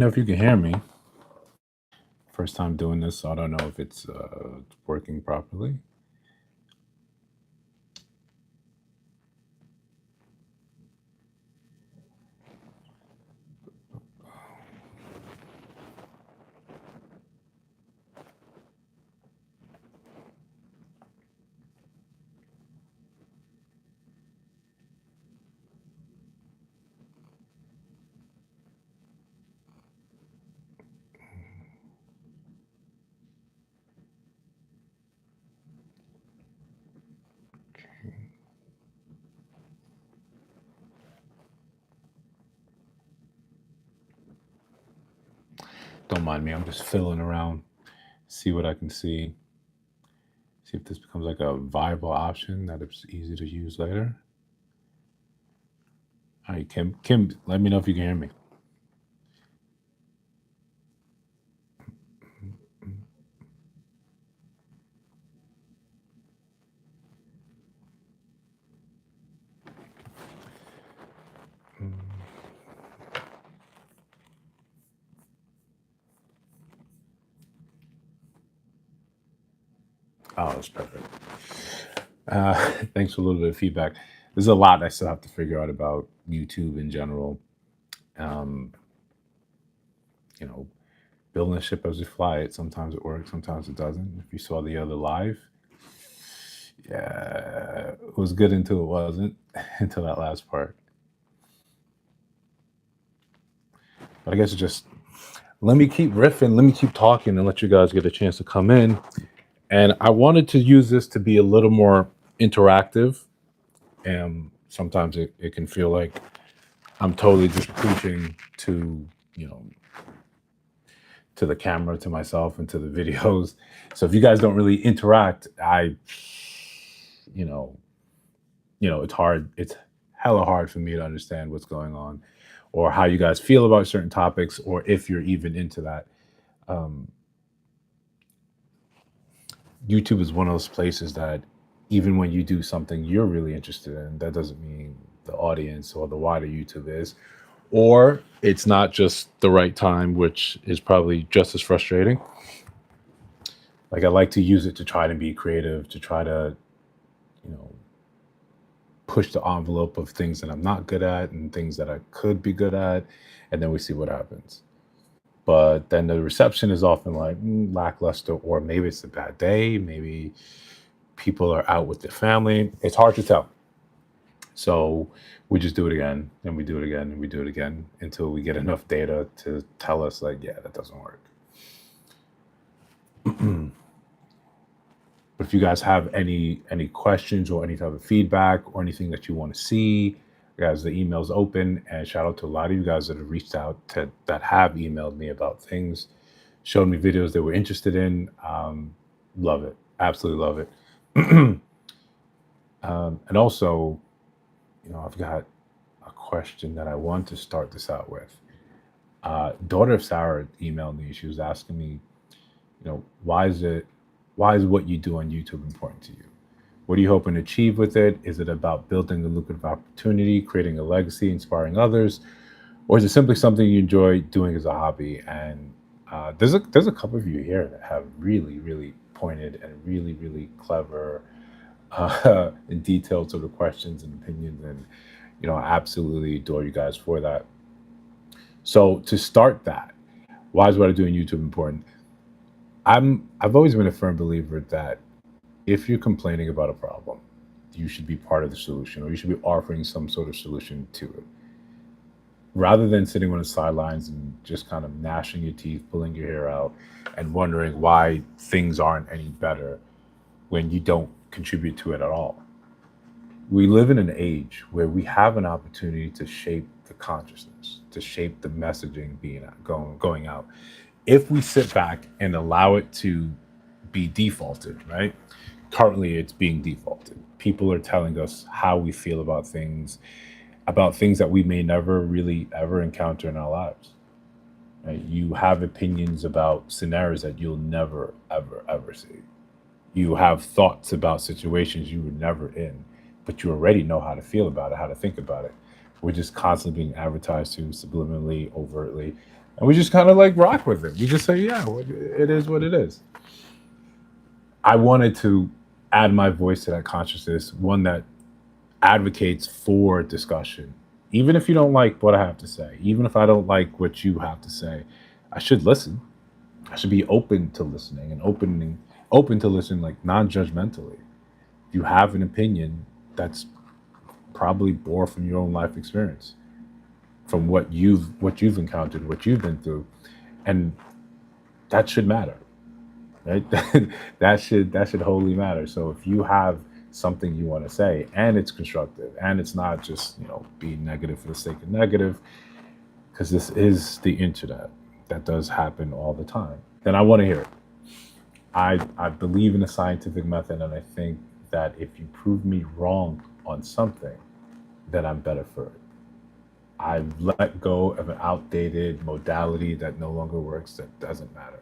Know if you can hear me. First time doing this, so I don't know if it's working properly. Don't mind me. I'm just fiddling around, see what I can see. See if this becomes like a viable option that it's easy to use later. All right, Kim. Kim, let me know if you can hear me. Oh, that's perfect. Thanks for a little bit of feedback. There's a lot I still have to figure out about YouTube in general. Um, you know, building a ship as we fly it. Sometimes it works, sometimes it doesn't. If you saw the other live, yeah, it was good until it wasn't, until that last part. But I guess it's just let me keep riffing, let me keep talking, and let you guys get a chance to come in. And I wanted to use this to be a little more interactive. And sometimes it can feel like I'm totally just preaching to, you know, to the camera, to myself, and to the videos. So if you guys don't really interact, you know, it's hard. It's hella hard for me to understand what's going on, or how you guys feel about certain topics, or if you're even into that. Um, YouTube is one of those places that even when you do something you're really interested in, that doesn't mean the audience or the wider YouTube is, or it's not just the right time, which is probably just as frustrating. Like I like to use it to try to be creative, to try to, you know, push the envelope of things that I'm not good at and things that I could be good at, and then we see what happens. But then the reception is often like lackluster, or maybe it's a bad day, maybe people are out with their family. It's hard to tell. So we just do it again, and we do it again, and we do it again until we get enough data to tell us, like, yeah, that doesn't work. But if you guys have any questions or any type of feedback or anything that you want to see, guys, the email's open. And shout out to a lot of you guys that have reached out to that have emailed me about things, showed me videos they were interested in. Love it, absolutely love it. And also, I've got a question that I want to start this out with. Daughter of Sarah emailed me. She was asking me, why is what you do on YouTube important to you? What are you hoping to achieve with it? Is it about building a lucrative opportunity, creating a legacy, inspiring others, or is it simply something you enjoy doing as a hobby? And there's a couple of you here that have really really pointed and really really clever and detailed sort of questions and opinions, and I absolutely adore you guys for that. So to start that, why is what I do on YouTube important? I've always been a firm believer that if you're complaining about a problem, you should be part of the solution, or you should be offering some sort of solution to it, rather than sitting on the sidelines and just kind of gnashing your teeth, pulling your hair out, and wondering why things aren't any better when you don't contribute to it at all. We live in an age where we have an opportunity to shape the consciousness, to shape the messaging going out. If we sit back and allow it to be defaulted, right? Currently, it's being defaulted. People are telling us how we feel about things that we may never really ever encounter in our lives. Right? You have opinions about scenarios that you'll never ever ever see. You have thoughts about situations you were never in, but you already know how to feel about it, how to think about it. We're just constantly being advertised to subliminally, overtly. and we just kind of like rock with it. We just say, yeah, it is what it is. I wanted to add my voice to that consciousness, one that advocates for discussion. Even if you don't like what I have to say, even if I don't like what you have to say, I should listen. I should be open to listening and open to listening like non-judgmentally. If you have an opinion, that's probably born from your own life experience, from what you've encountered, what you've been through, and that should matter, right? That should wholly matter. So if you have something you want to say and it's constructive and it's not just being negative for the sake of negative, because this is the internet, that does happen all the time, then I want to hear it. I believe in the scientific method, and I think that if you prove me wrong on something, then I'm better for it. I've let go of an outdated modality that no longer works, that doesn't matter,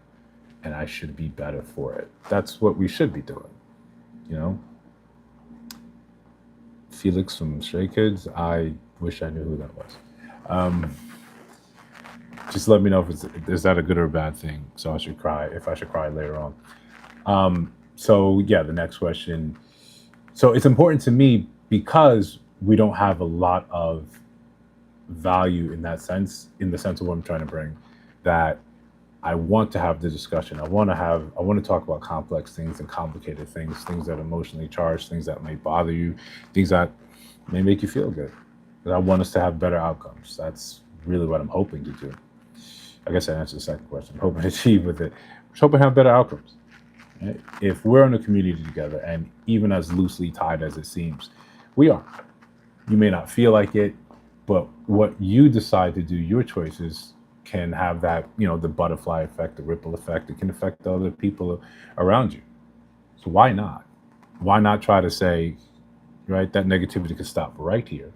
and I should be better for it. That's what we should be doing, you know? Felix from Stray Kids, I wish I knew who that was. Um, just let me know if is that a good or a bad thing, so I should cry, if I should cry later on. So yeah, the next question. So it's important to me because we don't have a lot of value in that sense, in the sense of what I'm trying to bring, that I want to have the discussion. I want to talk about complex things and complicated things, things that are emotionally charged, things that may bother you, things that may make you feel good. But I want us to have better outcomes. That's really what I'm hoping to do. I guess I answered the second question. I'm hoping to achieve with it. Just hoping to have better outcomes. Right? If we're in a community together, and even as loosely tied as it seems, we are. You may not feel like it, but what you decide to do, your choices can have that, the butterfly effect, the ripple effect. It can affect the other people around you. So why not? Why not try to say, right, that negativity can stop right here,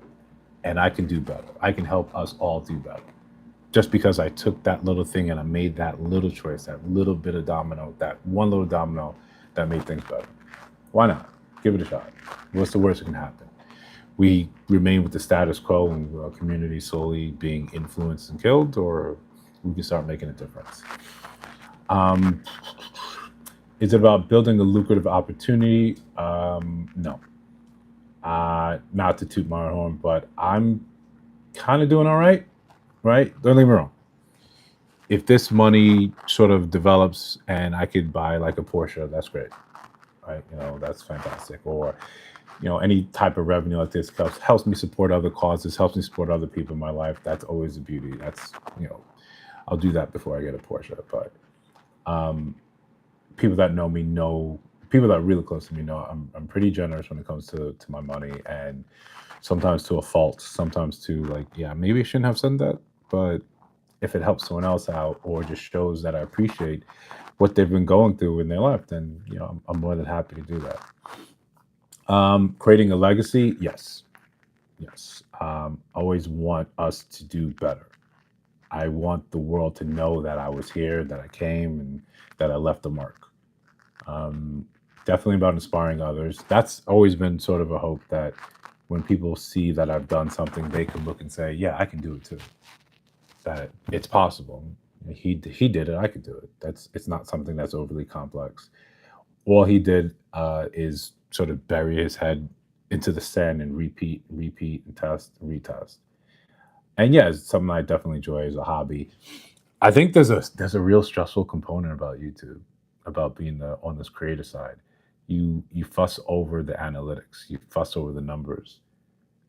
and I can do better. I can help us all do better. Just because I took that little thing and I made that little choice, that little bit of domino, that one little domino that made things better. Why not? Give it a shot. What's the worst that can happen? We remain with the status quo and our community slowly being influenced and killed, or we can start making a difference. Um, is it about building a lucrative opportunity? No. Not to toot my own horn, but I'm kind of doing all right, right? Don't get me wrong. If this money sort of develops and I could buy like a Porsche, that's great, right? That's fantastic. Or any type of revenue like this helps me support other causes, helps me support other people in my life. That's always the beauty. That's I'll do that before I get a Porsche. But um, people that know me know, people that are really close to me know I'm pretty generous when it comes to my money, and sometimes to a fault. Sometimes to like, yeah, maybe I shouldn't have said that, but if it helps someone else out or just shows that I appreciate what they've been going through in their life, then I'm more than happy to do that. Creating a legacy, yes, yes. Always want us to do better. I want the world to know that I was here, that I came, and that I left a mark. Um, Definitely about inspiring others. That's always been sort of a hope that when people see that I've done something, they can look and say, "Yeah, I can do it too." That it's possible. He did it. I could do it. It's not something that's overly complex. All he did is sort of bury his head into the sand and repeat, and test, and retest. And yeah, it's something I definitely enjoy as a hobby. I think there's a real stressful component about YouTube, about being on this creator side. You fuss over the analytics, you fuss over the numbers.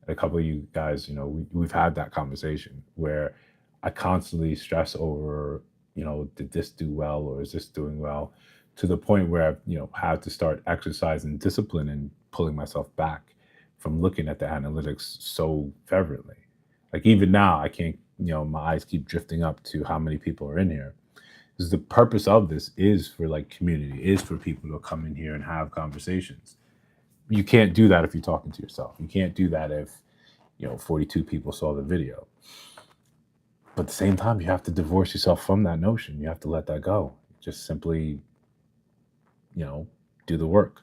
A couple of you guys, we've had that conversation where I constantly stress over, did this do well or is this doing well, to the point where I've, had to start exercising discipline and pulling myself back from looking at the analytics so fervently. Like even now, I can't, my eyes keep drifting up to how many people are in here. Because the purpose of this is for like community, is for people to come in here and have conversations. You can't do that if you're talking to yourself. You can't do that if 42 people saw the video. But at the same time, you have to divorce yourself from that notion. You have to let that go. Just simply, you know, do the work.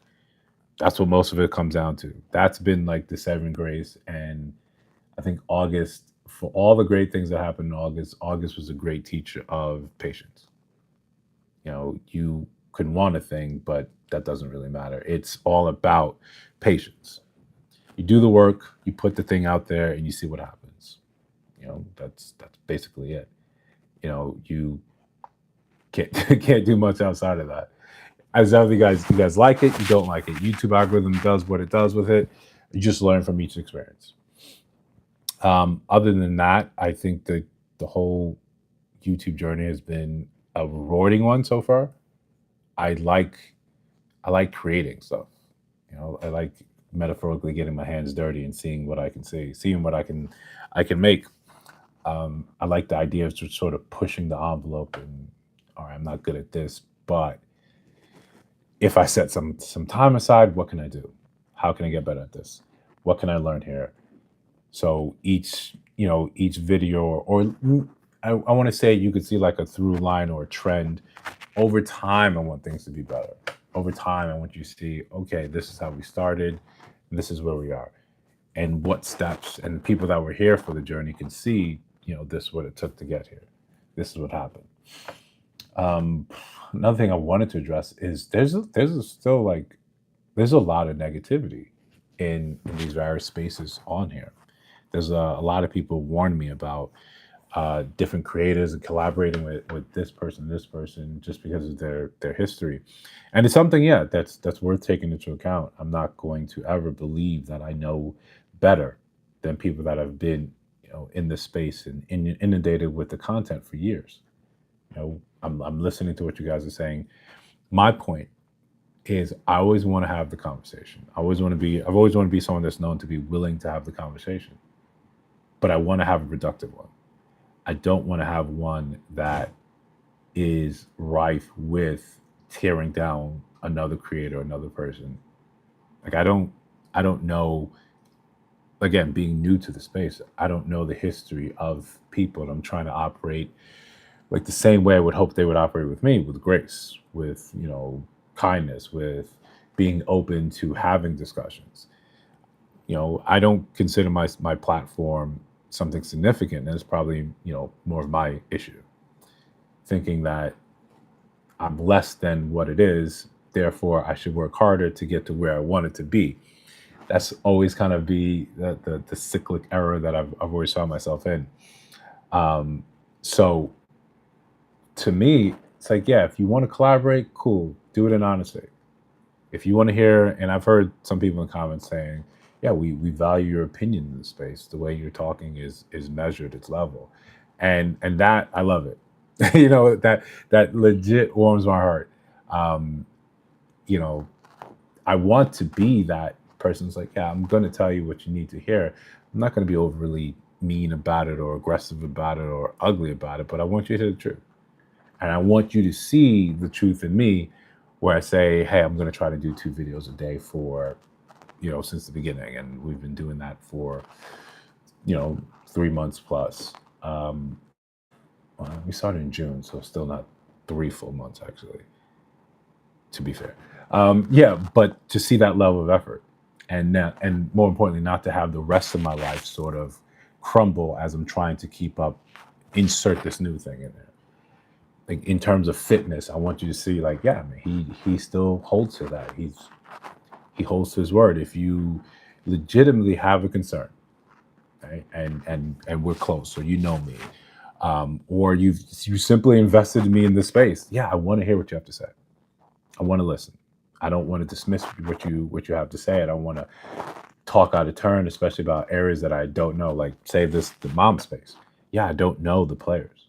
That's what most of it comes down to. That's been like the saving grace. And I think August for all the great things that happened in August, August was a great teacher of patience. You could want a thing, but that doesn't really matter. It's all about patience. You do the work, you put the thing out there, and you see what happens. That's basically it. You can't can't do much outside of that. As ever, you guys like it, you don't like it. YouTube algorithm does what it does with it. You just learn from each experience. Other than that, I think that the whole YouTube journey has been a rewarding one so far. I like I like creating stuff. I like metaphorically getting my hands dirty and seeing what I can see, seeing what I can make. I like the idea of just sort of pushing the envelope and all right, I'm not good at this, but if I set some time aside, what can I do? How can I get better at this? What can I learn here? So each video I want to say you could see like a through line or a trend over time. I want things to be better. Over time, I want you to see, okay, this is how we started, this is where we are, and what steps and the people that were here for the journey can see, this is what it took to get here. This is what happened. Um, Another thing I wanted to address is still like there's a lot of negativity in these various spaces on here. There's a lot of people warn me about different creators and collaborating with this person, just because of their history, and it's something, yeah, that's worth taking into account. I'm not going to ever believe that I know better than people that have been, in this space and inundated with the content for years. I'm listening to what you guys are saying. My point is, I always want to have the conversation. I've always want to be someone that's known to be willing to have the conversation, but I want to have a productive one. I don't want to have one that is rife with tearing down another creator, another person. Like I don't know. Again, being new to the space, I don't know the history of people, and I'm trying to operate like the same way I would hope they would operate with me, with grace, with kindness, with being open to having discussions. I don't consider my platform something significant, and it's probably more of my issue, thinking that I'm less than what it is, therefore I should work harder to get to where I want it to be. That's always kind of be the cyclic error that I've always found myself in. So to me, it's like, yeah, if you want to collaborate, cool, do it in honesty. If you want to hear, and I've heard some people in comments saying, yeah, we value your opinion in the space. The way you're talking is measured, it's level, and that I love it. That legit warms my heart. Um, you know, I want to be that person who's like, yeah, I'm going to tell you what you need to hear. I'm not going to be overly mean about it or aggressive about it or ugly about it, but I want you to hear the truth. And I want you to see the truth in me, where I say, hey, I'm going to try to do 2 videos a day for, since the beginning. And we've been doing that for, 3 months plus. We started in June, so still not 3 full months, actually, to be fair. Yeah, but to see that level of effort, and more importantly, not to have the rest of my life sort of crumble as I'm trying to keep up, insert this new thing in there. Like in terms of fitness, I want you to see, like, yeah, man, he still holds to that. He holds to his word. If you legitimately have a concern, right, and we're close, so you know me, or you simply invested in me in this space, yeah, I want to hear what you have to say. I want to listen. I don't want to dismiss what you have to say. I don't want to talk out of turn, especially about areas that I don't know. Like, say the mom space. Yeah, I don't know the players.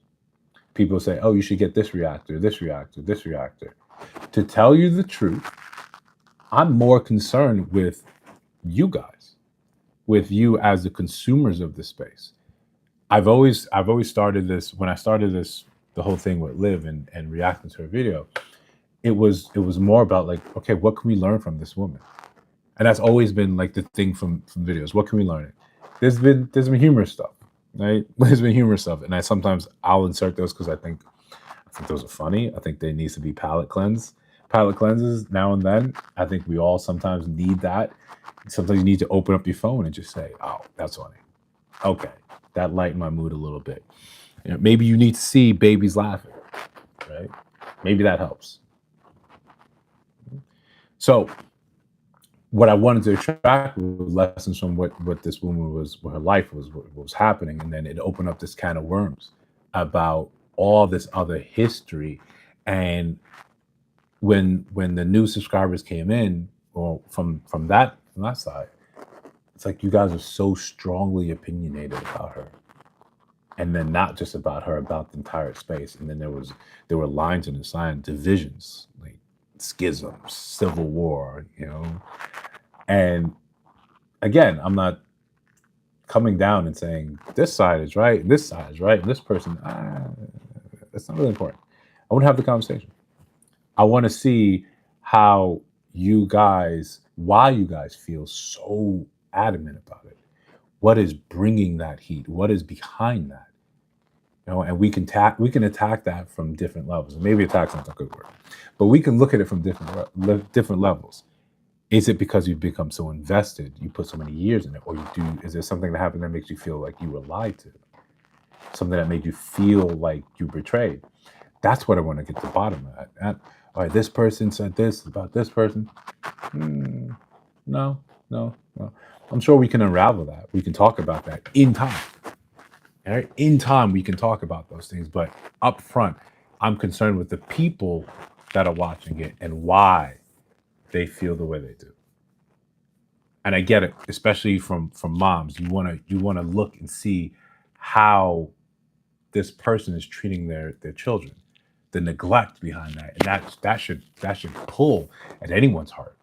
People say, oh, you should get this reactor, this reactor, this reactor. To tell you the truth, I'm more concerned with you guys, with you as the consumers of this space. I've always started this, when I started this, the whole thing with Liv and reacting to her video. It was more about, like, okay, what can we learn from this woman? And that's always been like the thing from videos. What can we learn? There's been humorous stuff, right? There's been humorous stuff, and I'll insert those because I think those are funny. I think there needs to be palate cleanses now and then. I think we all sometimes need that. Sometimes you need to open up your phone and just say, oh, that's funny. Okay, that lighten my mood a little bit. You know, maybe you need to see babies laughing, right? Maybe that helps. So what I wanted to extract was lessons from what this woman was, what her life was, what was happening, and then it opened up this can of worms about all this other history. And when the new subscribers came in, or from that side, it's like you guys are so strongly opinionated about her, and then not just about her, about the entire space. And then there were lines in the sign, divisions, like schisms, civil war, you know. And again, I'm not coming down and saying this side is right, and this side is right, and this person, that's not really important. I want to have the conversation. I want to see how why you guys feel so adamant about it. What is bringing that heat? What is behind that? You know, and we can attack that from different levels. Maybe attack's not a good word, but we can look at it from different levels. Is it because you've become so invested, you put so many years in it, or is there something that happened that makes you feel like you were lied to? Something that made you feel like you betrayed? That's what I want to get to the bottom of that. All right, this person said this about this person. No, no, no. I'm sure we can unravel that. We can talk about that in time. All right, in time we can talk about those things, but up front, I'm concerned with the people that are watching it and why they feel the way they do. And I get it, especially from moms. You wanna look and see how this person is treating their children, the neglect behind that, and that should pull at anyone's heart.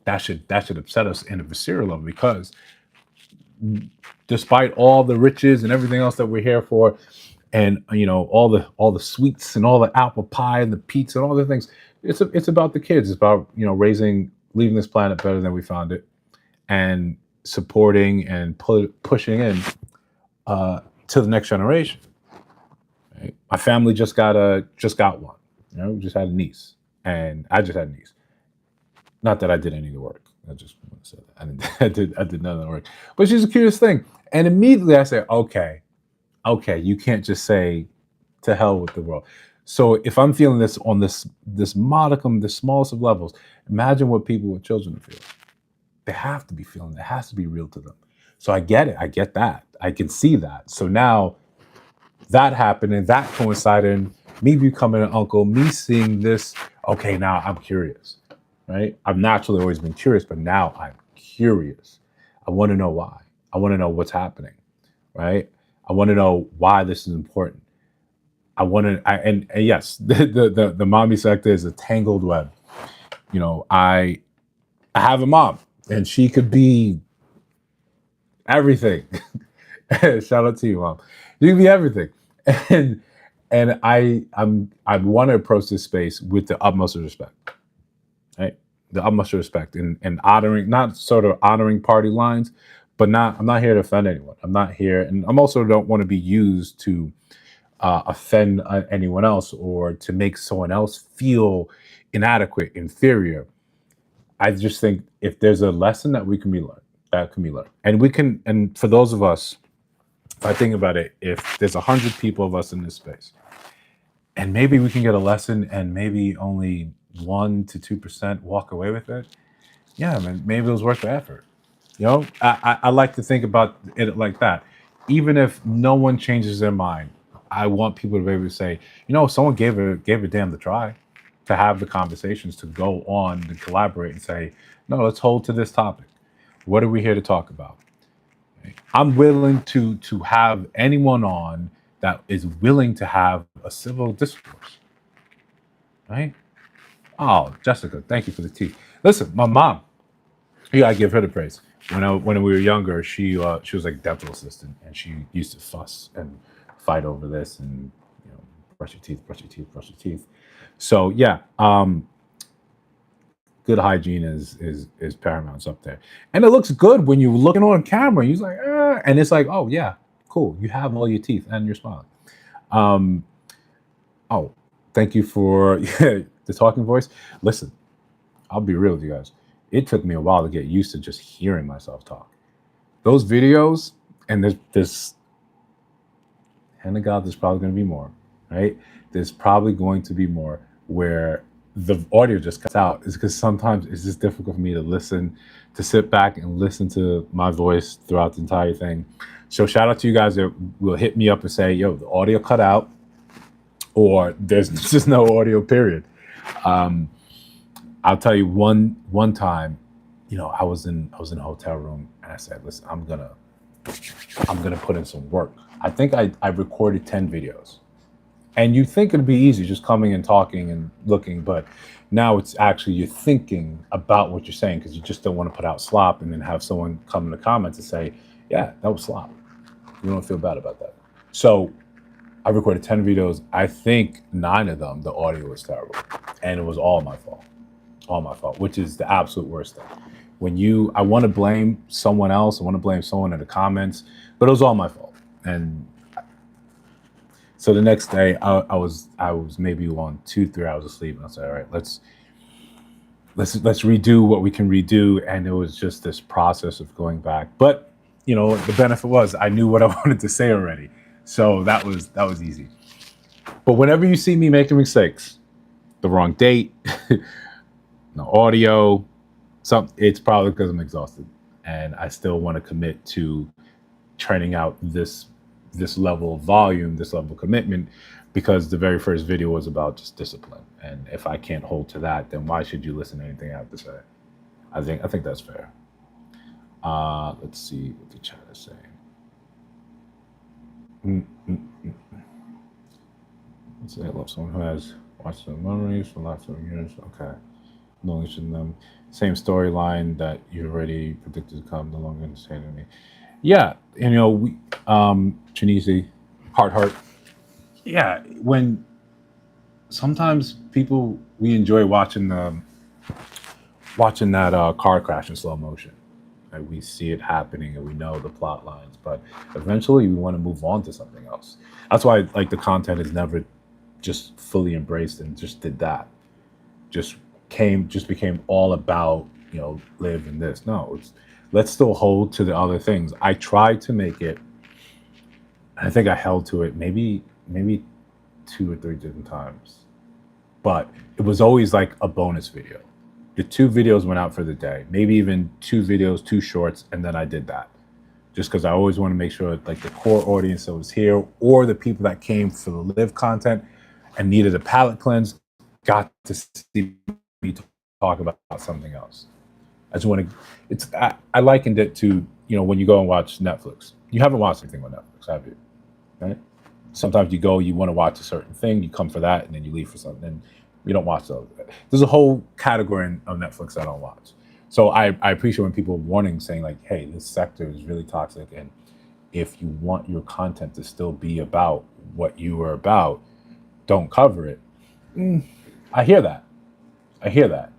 That should upset us in a visceral level, because despite all the riches and everything else that we're here for, and all the sweets and all the apple pie and the pizza and all the things, it's about the kids. It's about leaving this planet better than we found it, and supporting and pushing in to the next generation. Right? My family just got one. We just had a niece, and I just had a niece. Not that I did any of the work. I just want to say that I did none of the work. But she's the cutest thing. And immediately I say, okay, you can't just say to hell with the world. So if I'm feeling this on this modicum, the smallest of levels, imagine what people with children feel. They have to be feeling it. It has to be real to them. So I get it. I get that. I can see that. So now that happened, and that coincided in me becoming an uncle, me seeing this. Okay, now I'm curious, right? I've naturally always been curious, but now I'm curious. I want to know why. I want to know what's happening, right? I want to know why this is important. And yes, the mommy sector is a tangled web. I have a mom, and she could be everything. Shout out to you, mom. You can be everything, and I want to approach this space with the utmost of respect, right? The utmost of respect, and honoring, not sort of honoring party lines, but I'm not here to offend anyone. I'm not here, and I'm also don't want to be used to offend anyone else, or to make someone else feel inadequate, inferior. I just think if there's a lesson that can be learned, and for those of us, if I think about it, if there's 100 people of us in this space, and maybe we can get a lesson, and maybe only 1 to 2% walk away with it, yeah, man, maybe it was worth the effort. I like to think about it like that. Even if no one changes their mind, I want people to be able to say, someone gave a damn to try, to have the conversations, to go on and collaborate and say, no, let's hold to this topic. What are we here to talk about? I'm willing to have anyone on that is willing to have a civil discourse, right? Oh, Jessica, thank you for the tea. Listen, my mom, you gotta give her the praise. When we were younger, she was like dental assistant, and she used to fuss and fight over this, and brush your teeth, brush your teeth, brush your teeth. So yeah, good hygiene is paramount. It's up there, and it looks good when you're looking on camera. You're like, and it's like, oh yeah, cool. You have all your teeth and you're smiling. Oh, thank you for the talking voice. Listen, I'll be real with you guys. It took me a while to get used to just hearing myself talk. Those videos, and hand to God, there's probably going to be more, right? There's probably going to be more where the audio just cuts out. Is because sometimes it's just difficult for me to listen, to sit back and listen to my voice throughout the entire thing. So shout out to you guys that will hit me up and say, yo, the audio cut out, or there's just no audio, period. Um, I'll tell you one time, I was in a hotel room and I said, listen, I'm gonna put in some work. I think I recorded 10 videos. And you think it'd be easy just coming and talking and looking, but now it's actually you're thinking about what you're saying because you just don't want to put out slop and then have someone come in the comments and say, yeah, that was slop. You don't feel bad about that. So I recorded 10 videos. I think 9 of them, the audio was terrible. And it was all my fault. All my fault, which is the absolute worst thing. I want to blame someone else, I want to blame someone in the comments, but it was all my fault. And so the next day, I was maybe on 2-3 hours of sleep, and I said, all right, let's redo what we can redo. And it was just this process of going back. But the benefit was I knew what I wanted to say already, so that was easy. But whenever you see me making mistakes, the wrong date, no audio, it's probably because I'm exhausted, and I still want to commit to churning out this level of volume, this level of commitment, because the very first video was about just discipline. And if I can't hold to that, then why should you listen to anything I have to say? I think that's fair. Let's see what the chat is saying. Mm, mm, mm. Let's say I love someone who has watched the memories for lots of years. Okay. No interest in them. Same storyline that you already predicted to come, no longer understand to me. Yeah, Chinese, heart. Yeah, when sometimes people we enjoy watching that car crash in slow motion. Right? We see it happening and we know the plot lines, but eventually we want to move on to something else. That's why like the content is never just fully embraced and just did that. Just became all about live in this. No, let's still hold to the other things. I tried to make it. I think I held to it maybe 2 or 3 different times, but it was always like a bonus video. The 2 videos went out for the day, maybe even 2 videos, 2 shorts, and then I did that just because I always want to make sure like the core audience that was here or the people that came for the live content and needed a palate cleanse got to see me talk about something else. I just want to. I likened it to when you go and watch Netflix. You haven't watched anything on Netflix, have you? Right? Sometimes you want to watch a certain thing, you come for that, and then you leave for something. And you don't watch those. There's a whole category of Netflix I don't watch. So I appreciate when people are warning, saying like, "Hey, this sector is really toxic, and if you want your content to still be about what you are about, don't cover it." I hear that. I hear that.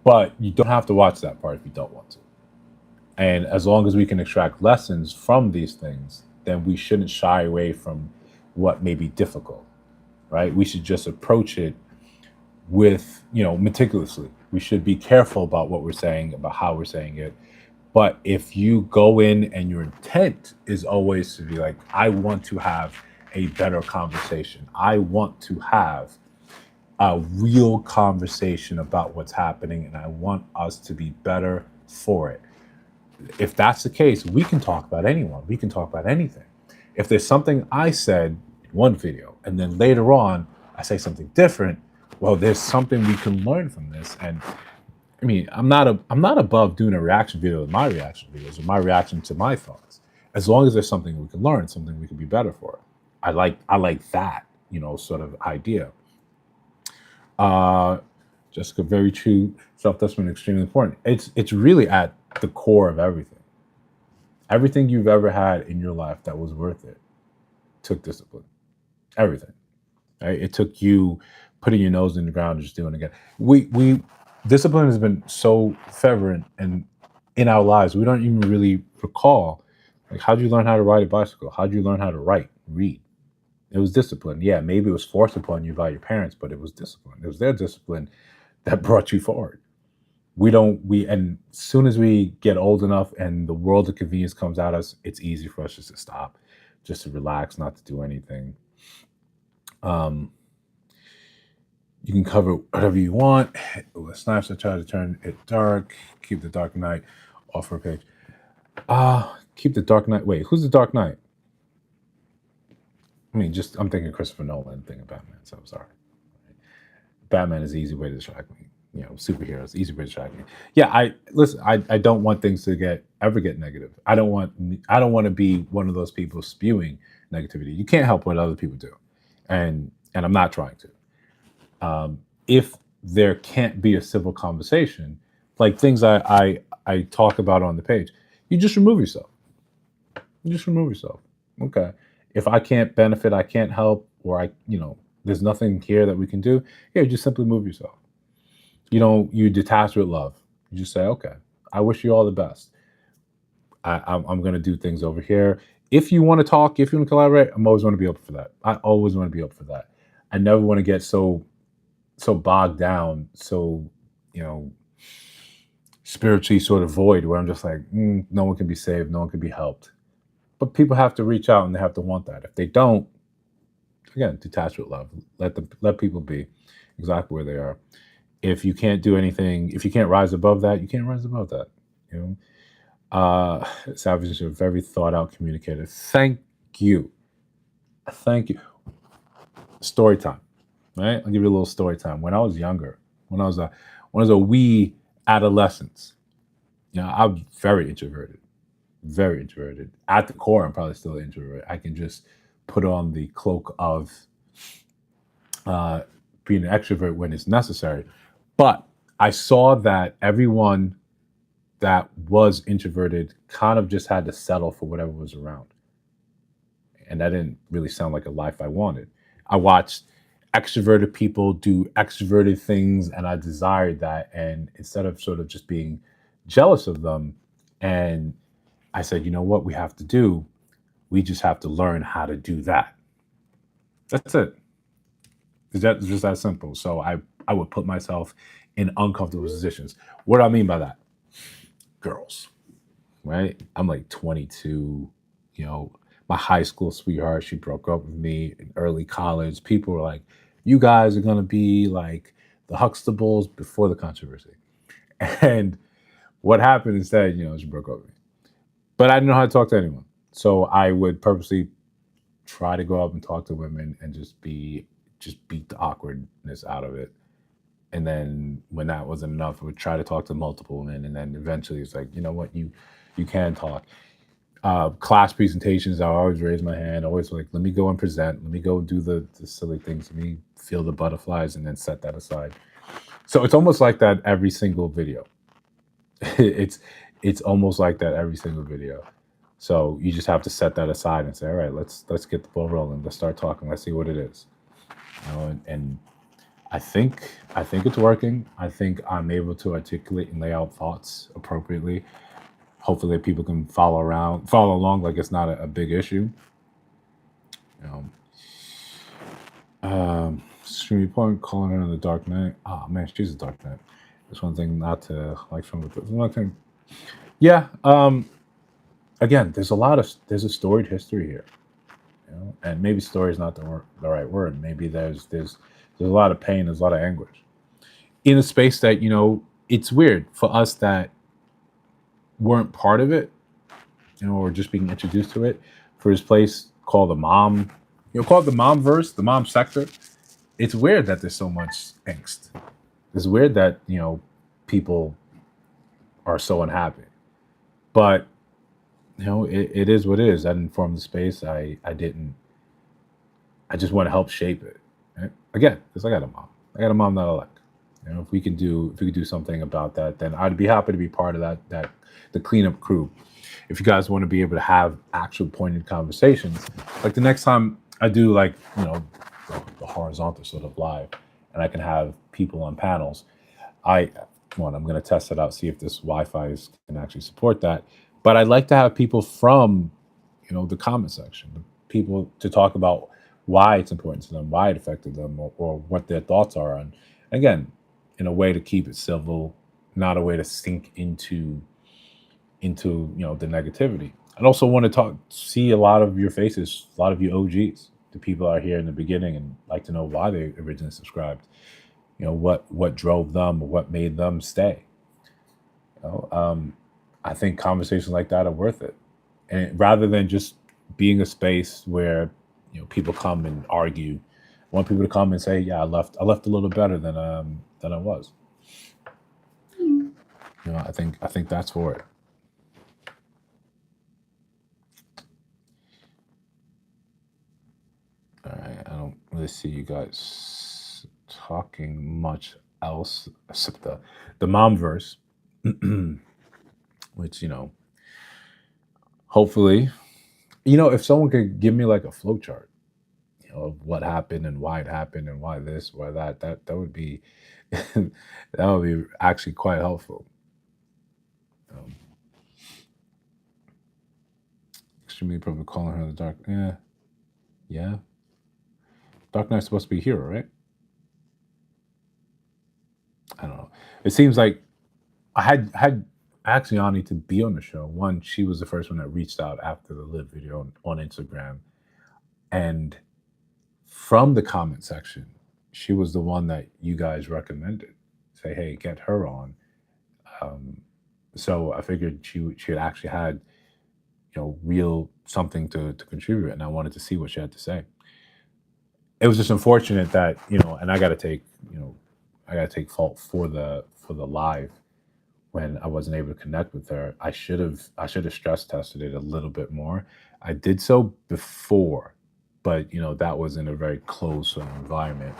But you don't have to watch that part if you don't want to. And as long as we can extract lessons from these things, then we shouldn't shy away from what may be difficult, right? We should just approach it with, meticulously. We should be careful about what we're saying, about how we're saying it. But if you go in and your intent is always to be like, I want to have a better conversation, I want to have a real conversation about what's happening, and I want us to be better for it. If that's the case, we can talk about anyone. We can talk about anything. If there's something I said in one video and then later on I say something different, well, there's something we can learn from this. And I mean, I'm not above doing a reaction video with my reaction videos or my reaction to my thoughts. As long as there's something we can learn, something we can be better for. I like that, sort of idea. Jessica, very true. Self-discipline extremely important. It's really at the core of everything. Everything you've ever had in your life that was worth it took discipline. Everything. Right? It took you putting your nose in the ground and just doing it again. We discipline has been so fervent and in our lives, we don't even really recall. Like, how'd you learn how to ride a bicycle? How'd you learn how to read? It was discipline. Yeah, maybe it was forced upon you by your parents, but it was discipline. It was their discipline that brought you forward. And as soon as we get old enough and the world of convenience comes at us, it's easy for us just to stop, just to relax, not to do anything. Um, you can cover whatever you want. With snaps, I try to turn it dark, keep the Dark Knight off her page. Keep the Dark Knight. Wait, who's the Dark Knight? I mean, just I'm thinking Christopher Nolan, thinking Batman. So I'm sorry. Batman is the easy way to distract me. Superheroes, easy way to distract me. Yeah, I don't want things to ever get negative. I don't want to be one of those people spewing negativity. You can't help what other people do, and I'm not trying to. If there can't be a civil conversation, like things I talk about on the page, you just remove yourself. You just remove yourself. Okay. If I can't benefit, I can't help, or there's nothing here that we can do. Yeah, you just simply move yourself. You detach with love. You just say, okay, I wish you all the best. I'm going to do things over here. If you want to talk, if you want to collaborate, I'm always going to be open for that. I always want to be open for that. I never want to get so bogged down, so spiritually sort of void, where I'm just like, no one can be saved, no one can be helped. But people have to reach out and they have to want that. If they don't, again, detach with love. Let people be exactly where they are. If you can't do anything, if you can't rise above that, you can't rise above that. Savage is a very thought out communicator. Thank you. Thank you. Story time. Right? I'll give you a little story time. When I was younger, when I was a wee adolescent, I'm very introverted. Very introverted. At the core, I'm probably still introverted. I can just put on the cloak of being an extrovert when it's necessary. But I saw that everyone that was introverted kind of just had to settle for whatever was around. And that didn't really sound like a life I wanted. I watched extroverted people do extroverted things, and I desired that. And instead of sort of just being jealous of them, and I said, you know what we have to do? We just have to learn how to do that. That's it. It's just that simple. So I would put myself in uncomfortable positions. What do I mean by that? Girls, right? I'm like 22. My high school sweetheart, she broke up with me in early college. People were like, you guys are going to be like the Huxtables before the controversy. And what happened instead, she broke up with me. But I didn't know how to talk to anyone. So I would purposely try to go up and talk to women and just beat the awkwardness out of it. And then when that wasn't enough, I would try to talk to multiple women. And then eventually it's like, you know what, you can talk. Class presentations, I always raise my hand, always like, let me go and present, let me go do the silly things, let me feel the butterflies and then set that aside. So it's almost like that every single video. it's almost like that every single video. So you just have to set that aside and say, all right, let's get the ball rolling. Let's start talking. Let's see what it is. And I think it's working. I think I'm able to articulate and lay out thoughts appropriately. Hopefully people can follow along like it's not a big issue. Streamy point, calling her in the Dark Knight. Oh man, she's a Dark Knight. That's one thing not to like from the one thing. Yeah. Again, there's a storied history here. And maybe story is not the right word. Maybe there's a lot of pain, there's a lot of anguish in a space that it's weird for us that weren't part of it, or just being introduced to it. For this place called the mom, called the mom verse, the mom sector. It's weird that there's so much angst. It's weird that people are so unhappy, but it is what it is. I didn't form the space. I didn't. I just want to help shape it. Right? Again, because I got a mom. I got a mom that I like. If we could do something about that, then I'd be happy to be part of that the cleanup crew. If you guys want to be able to have actual pointed conversations, like the next time I do the horizontal sort of live, and I can have people on panels. I'm going to test it out, see if this Wi-Fi can actually support that. But I'd like to have people from, the comment section, the people to talk about why it's important to them, why it affected them, or what their thoughts are on. Again, in a way to keep it civil, not a way to sink into the negativity. And also want to see a lot of your faces, a lot of you OGs, the people out here in the beginning, and like to know why they originally subscribed. What drove them, or what made them stay. You know, I think conversations like that are worth it, and rather than just being a space where people come and argue, I want people to come and say, "Yeah, I left a little better than I was." I think that's for it. All right, I don't really see you guys talking much else except the mom verse, which hopefully, if someone could give me like a flow chart, of what happened and why it happened and why this, why that, that would be that would be actually quite helpful. Um, Extremely probably calling her the dark. Yeah, yeah. Dark Knight's supposed to be a hero, right? I don't know. It seems like I had asked Yanni to be on the show. One, she was the first one that reached out after the live video on Instagram, and from the comment section, she was the one that you guys recommended. Say, hey, get her on. Um, so I figured she had actually had real something to contribute, and I wanted to see what she had to say. It was just unfortunate that and I got to take fault for the live when I wasn't able to connect with her. I should have stress tested it a little bit more. I did so before, but that was in a very closed environment.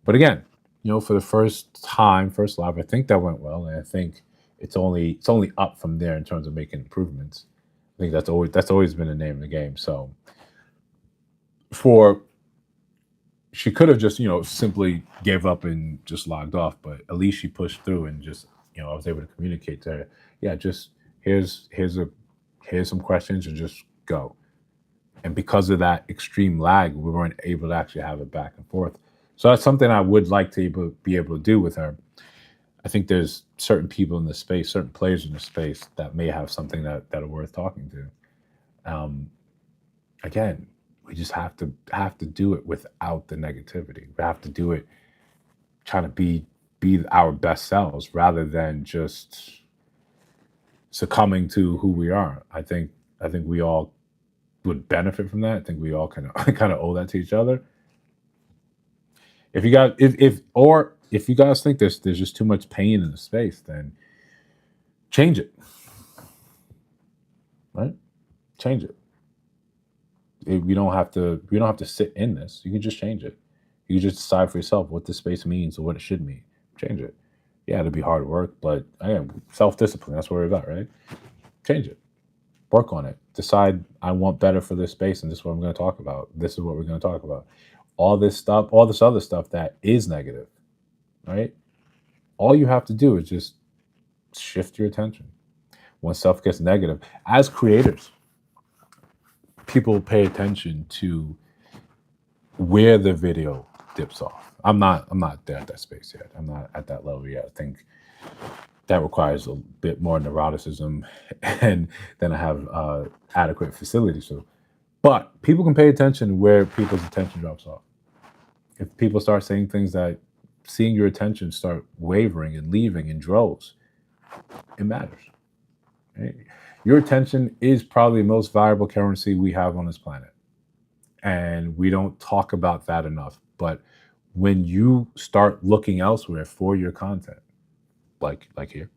But again, for the first live, I think that went well, and I think it's only up from there in terms of making improvements. I think that's always been the name of the game. So for she could have just simply gave up and just logged off, but at least she pushed through and just I was able to communicate to her. Yeah, just here's some questions and just go. And because of that extreme lag, we weren't able to actually have it back and forth. So that's something I would like to be able to do with her. I think there's certain people in the space, certain players in the space that may have something that are worth talking to. Again, we just have to do it without the negativity. We have to do it trying to be our best selves rather than just succumbing to who we are. I think we all would benefit from that. I think we all kind of kind of owe that to each other. If you guys think there's just too much pain in the space, then change it. Right? Change it. We don't have to sit in this. You can just change it. You can just decide for yourself what this space means or what it should mean. Change it. Yeah, it'll be hard work, but again, self discipline. That's what we're about, right? Change it. Work on it. Decide I want better for this space, and this is what I'm going to talk about. This is what we're going to talk about. All this stuff, all this other stuff that is negative, right? All you have to do is just shift your attention. When stuff gets negative, as creators, people pay attention to where the video dips off. I'm not there at that space yet. I'm not at that level yet. I think that requires a bit more neuroticism and then I have adequate facilities. So, but people can pay attention where people's attention drops off. If people start saying things that seeing your attention start wavering and leaving in droves, it matters. Right? Your attention is probably the most valuable currency we have on this planet. And we don't talk about that enough. But when you start looking elsewhere for your content, like here,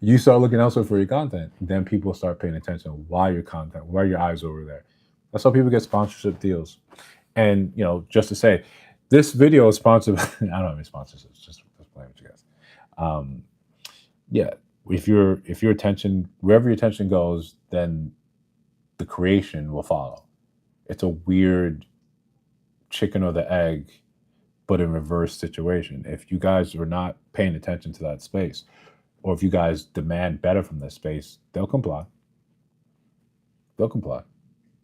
you start looking elsewhere for your content, then people start paying attention. Why your content? Why are your eyes over there? That's how people get sponsorship deals. And just to say, this video is sponsored. I don't have any sponsorships. Just playing with you guys. Um, yeah, if your attention wherever your attention goes, then the creation will follow. It's a weird chicken or the egg, but in reverse situation. If you guys are not paying attention to that space, or if you guys demand better from this space, they'll comply. They'll comply.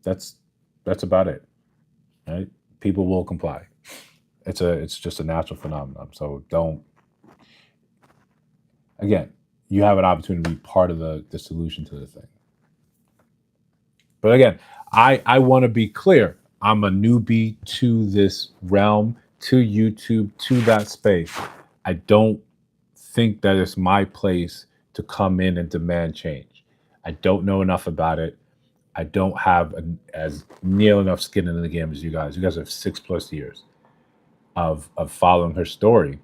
That's about it. Right? People will comply. It's just a natural phenomenon. So don't again, you have an opportunity to be part of the solution to the thing. But again, I want to be clear. I'm a newbie to this realm, to YouTube, to that space. I don't think that it's my place to come in and demand change. I don't know enough about it. I don't have as near enough skin in the game as you guys. You guys have 6+ years of following her story,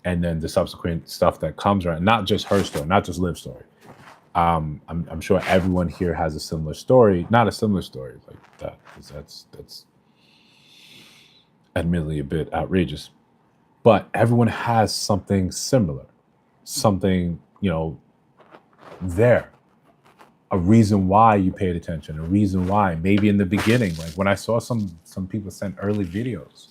and then the subsequent stuff that comes around. Not just her story, not just Liv's story. I'm sure everyone here has a similar story, not a similar story like that, because that's admittedly a bit outrageous. But everyone has something similar, something there, a reason why you paid attention, a reason why. Maybe in the beginning, like when I saw some people send early videos,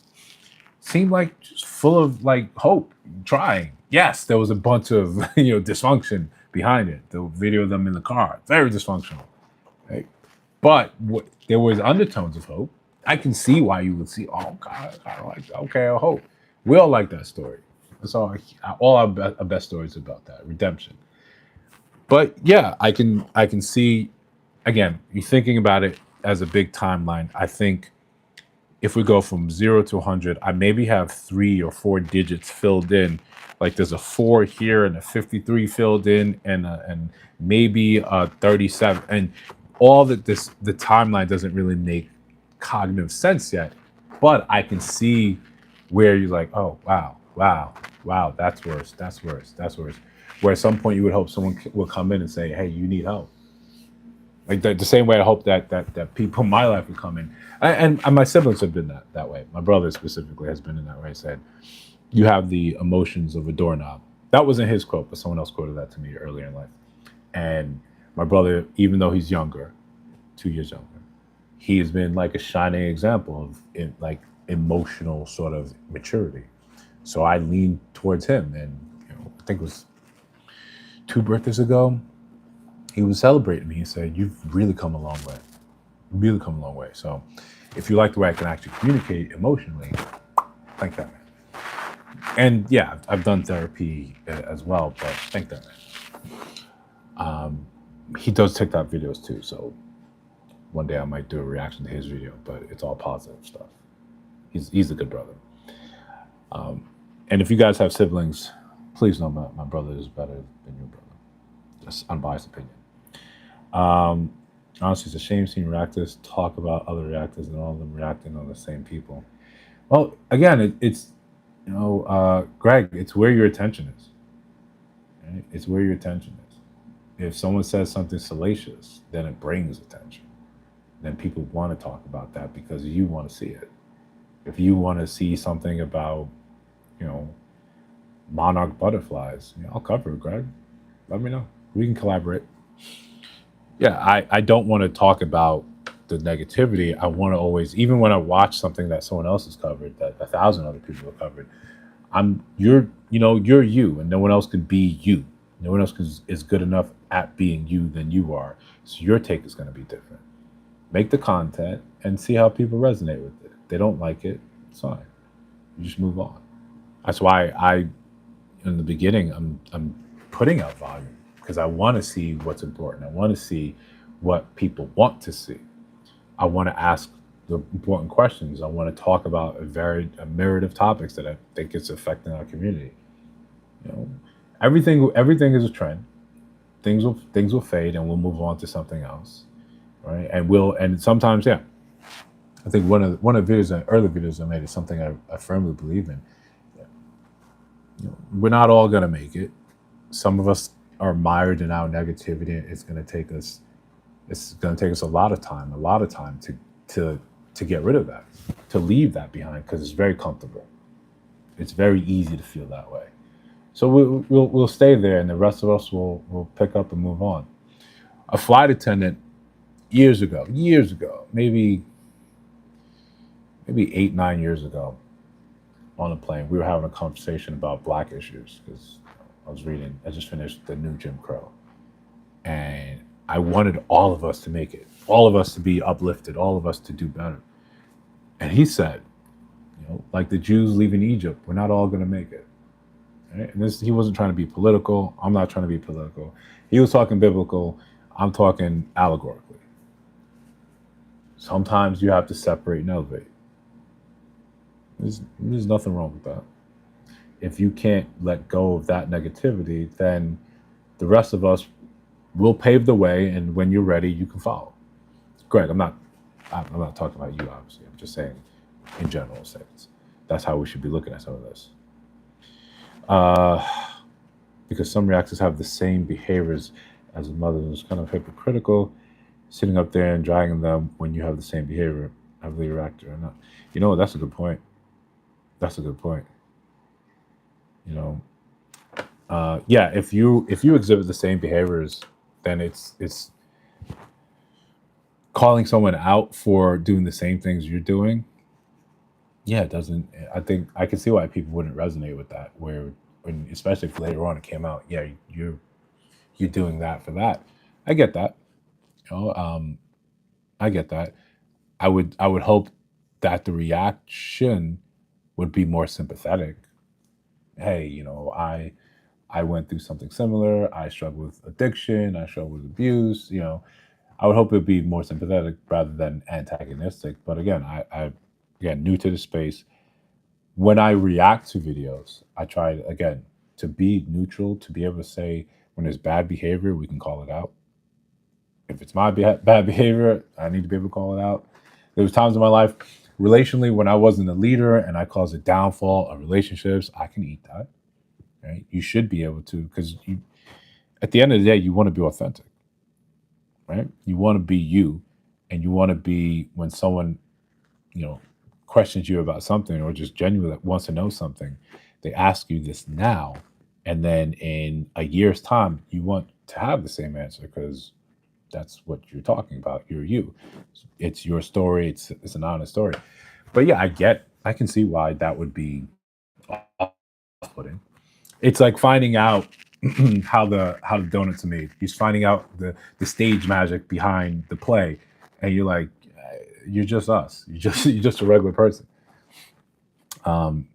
seemed like just full of like hope, trying. Yes, there was a bunch of dysfunction behind it. The video of them in the car, very dysfunctional. Right? But there was undertones of hope. I can see why you would see. Oh God, I like that. Okay, I hope we all like that story. That's all our best stories about that redemption. But yeah, I can see. Again, you're thinking about it as a big timeline. I think if we go from 0 to 100, I maybe have 3 or 4 digits filled in. Like there's a 4 here and a 53 filled in, and maybe a 37. And all that the timeline doesn't really make cognitive sense yet. But I can see where you're like, oh wow, wow, wow, that's worse, that's worse, that's worse. Where at some point you would hope someone will come in and say, hey, you need help. Like the same way I hope that people in my life would come in, and my siblings have been that way. My brother specifically has been in that way. He said, "You have the emotions of a doorknob." That wasn't his quote, but someone else quoted that to me earlier in life. And my brother, even though he's younger, 2 years younger, he has been like a shining example of like emotional sort of maturity. So I leaned towards him, and I think it was 2 birthdays ago. He was celebrating me. He said, "You've really come a long way. Really come a long way." So if you like the way I can actually communicate emotionally, thank that man. And yeah, I've done therapy as well, but thank that man. He does TikTok videos too, so one day I might do a reaction to his video, but it's all positive stuff. He's a good brother. And if you guys have siblings, please know my brother is better than your brother. That's unbiased opinion. Honestly, it's a shame seeing reactors talk about other reactors and all of them reacting on the same people. Well, again, it's Greg, it's where your attention is. Right? It's where your attention is. If someone says something salacious, then it brings attention. Then people want to talk about that because you want to see it. If you want to see something about, monarch butterflies, I'll cover it, Greg. Let me know. We can collaborate. Yeah, I don't want to talk about the negativity. I want to always, even when I watch something that someone else has covered, that 1,000 other people have covered, you're you, and no one else can be you. No one else is good enough at being you than you are. So your take is going to be different. Make the content and see how people resonate with it. If they don't like it, it's fine. You just move on. That's why in the beginning, I'm putting out volume because I want to see what's important. I want to see what people want to see. I want to ask the important questions. I want to talk about a myriad of topics that I think is affecting our community. You know, everything is a trend. Things will fade, and we'll move on to something else, right? And sometimes, yeah. I think one of the videos, early videos I made, is something I firmly believe in. We're not all gonna make it. Some of us are mired in our negativity. It's gonna take us. It's gonna take us a lot of time to get rid of that, to leave that behind, because it's very comfortable. It's very easy to feel that way. So we'll stay there, and the rest of us will pick up and move on. A flight attendant years ago, maybe 8, 9 years ago, on a plane, we were having a conversation about Black issues because I just finished the new Jim Crow, and I wanted all of us to make it, all of us to be uplifted, all of us to do better. And he said, like the Jews leaving Egypt, we're not all going to make it. Right? And he wasn't trying to be political. I'm not trying to be political. He was talking biblical. I'm talking allegorically. Sometimes you have to separate and elevate. There's nothing wrong with that. If you can't let go of that negativity, then the rest of us will pave the way, and when you're ready, you can follow. Greg, I'm not talking about you, obviously. I'm just saying, in general sense, that's how we should be looking at some of this. Uh, because some reactors have the same behaviors as a mother. It's kind of hypocritical sitting up there and dragging them when you have the same behavior of the reactor or not. You know, that's a good point. That's a good point. You know, yeah. If you exhibit the same behaviors, then it's calling someone out for doing the same things you're doing. Yeah, it doesn't. I think I can see why people wouldn't resonate with that. Where, when, especially if later on it came out, yeah, you're doing that for that. I get that. You know, I get that. I would hope that the reaction would be more sympathetic. Hey, I went through something similar. I struggle with addiction. I struggle with abuse. I would hope it'd be more sympathetic rather than antagonistic. But again, again, new to the space. When I react to videos, I try again to be neutral, to be able to say when there's bad behavior, we can call it out. If it's my bad behavior, I need to be able to call it out. There was times in my life, relationally, when I wasn't a leader and I caused a downfall of relationships. I can eat that. Right? You should be able to, because at the end of the day, you want to be authentic, right? You want to be you, and you want to be when someone, you know, questions you about something or just genuinely wants to know something, they ask you this now, and then in a year's time, you want to have the same answer because that's what you're talking about. You're you. It's your story. It's an honest story. But yeah, I can see why that would be off-putting. It's like finding out how the donuts are made. He's finding out the stage magic behind the play, and you're like, you're just us. You're just a regular person. Um,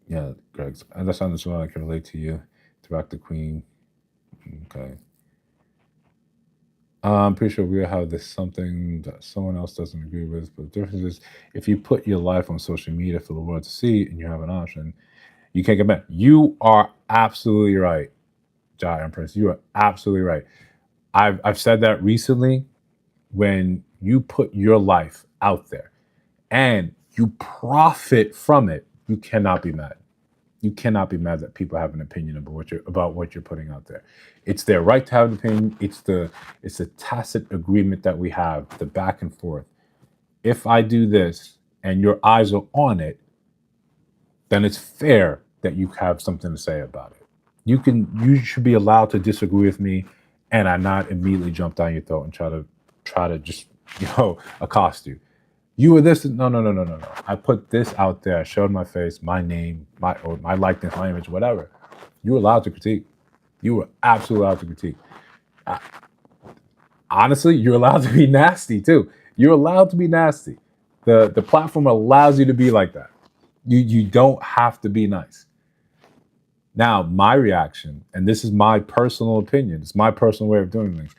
yeah, Greg. I understand this one. I can relate to you. To rock the queen. Okay. I'm pretty sure we have this something that someone else doesn't agree with, but the difference is if you put your life on social media for the world to see and you have an option, you can't get mad. You are absolutely right, Ja Empress. You are absolutely right. I've said that recently. When you put your life out there and you profit from it, you cannot be mad. You cannot be mad that people have an opinion about what you're putting out there. It's their right to have an opinion. It's a tacit agreement that we have, the back and forth. If I do this and your eyes are on it, then it's fair that you have something to say about it. You should be allowed to disagree with me, and I not immediately jump down your throat and try to just accost you. You were this. No, no, no, no, no, no. I put this out there. I showed my face, my name, my likeness, my image, whatever. You were allowed to critique. You were absolutely allowed to critique. Uh, Honestly, you're allowed to be nasty too. You're allowed to be nasty. The platform allows you to be like that. You don't have to be nice. Now, my reaction, and this is my personal opinion, it's my personal way of doing things.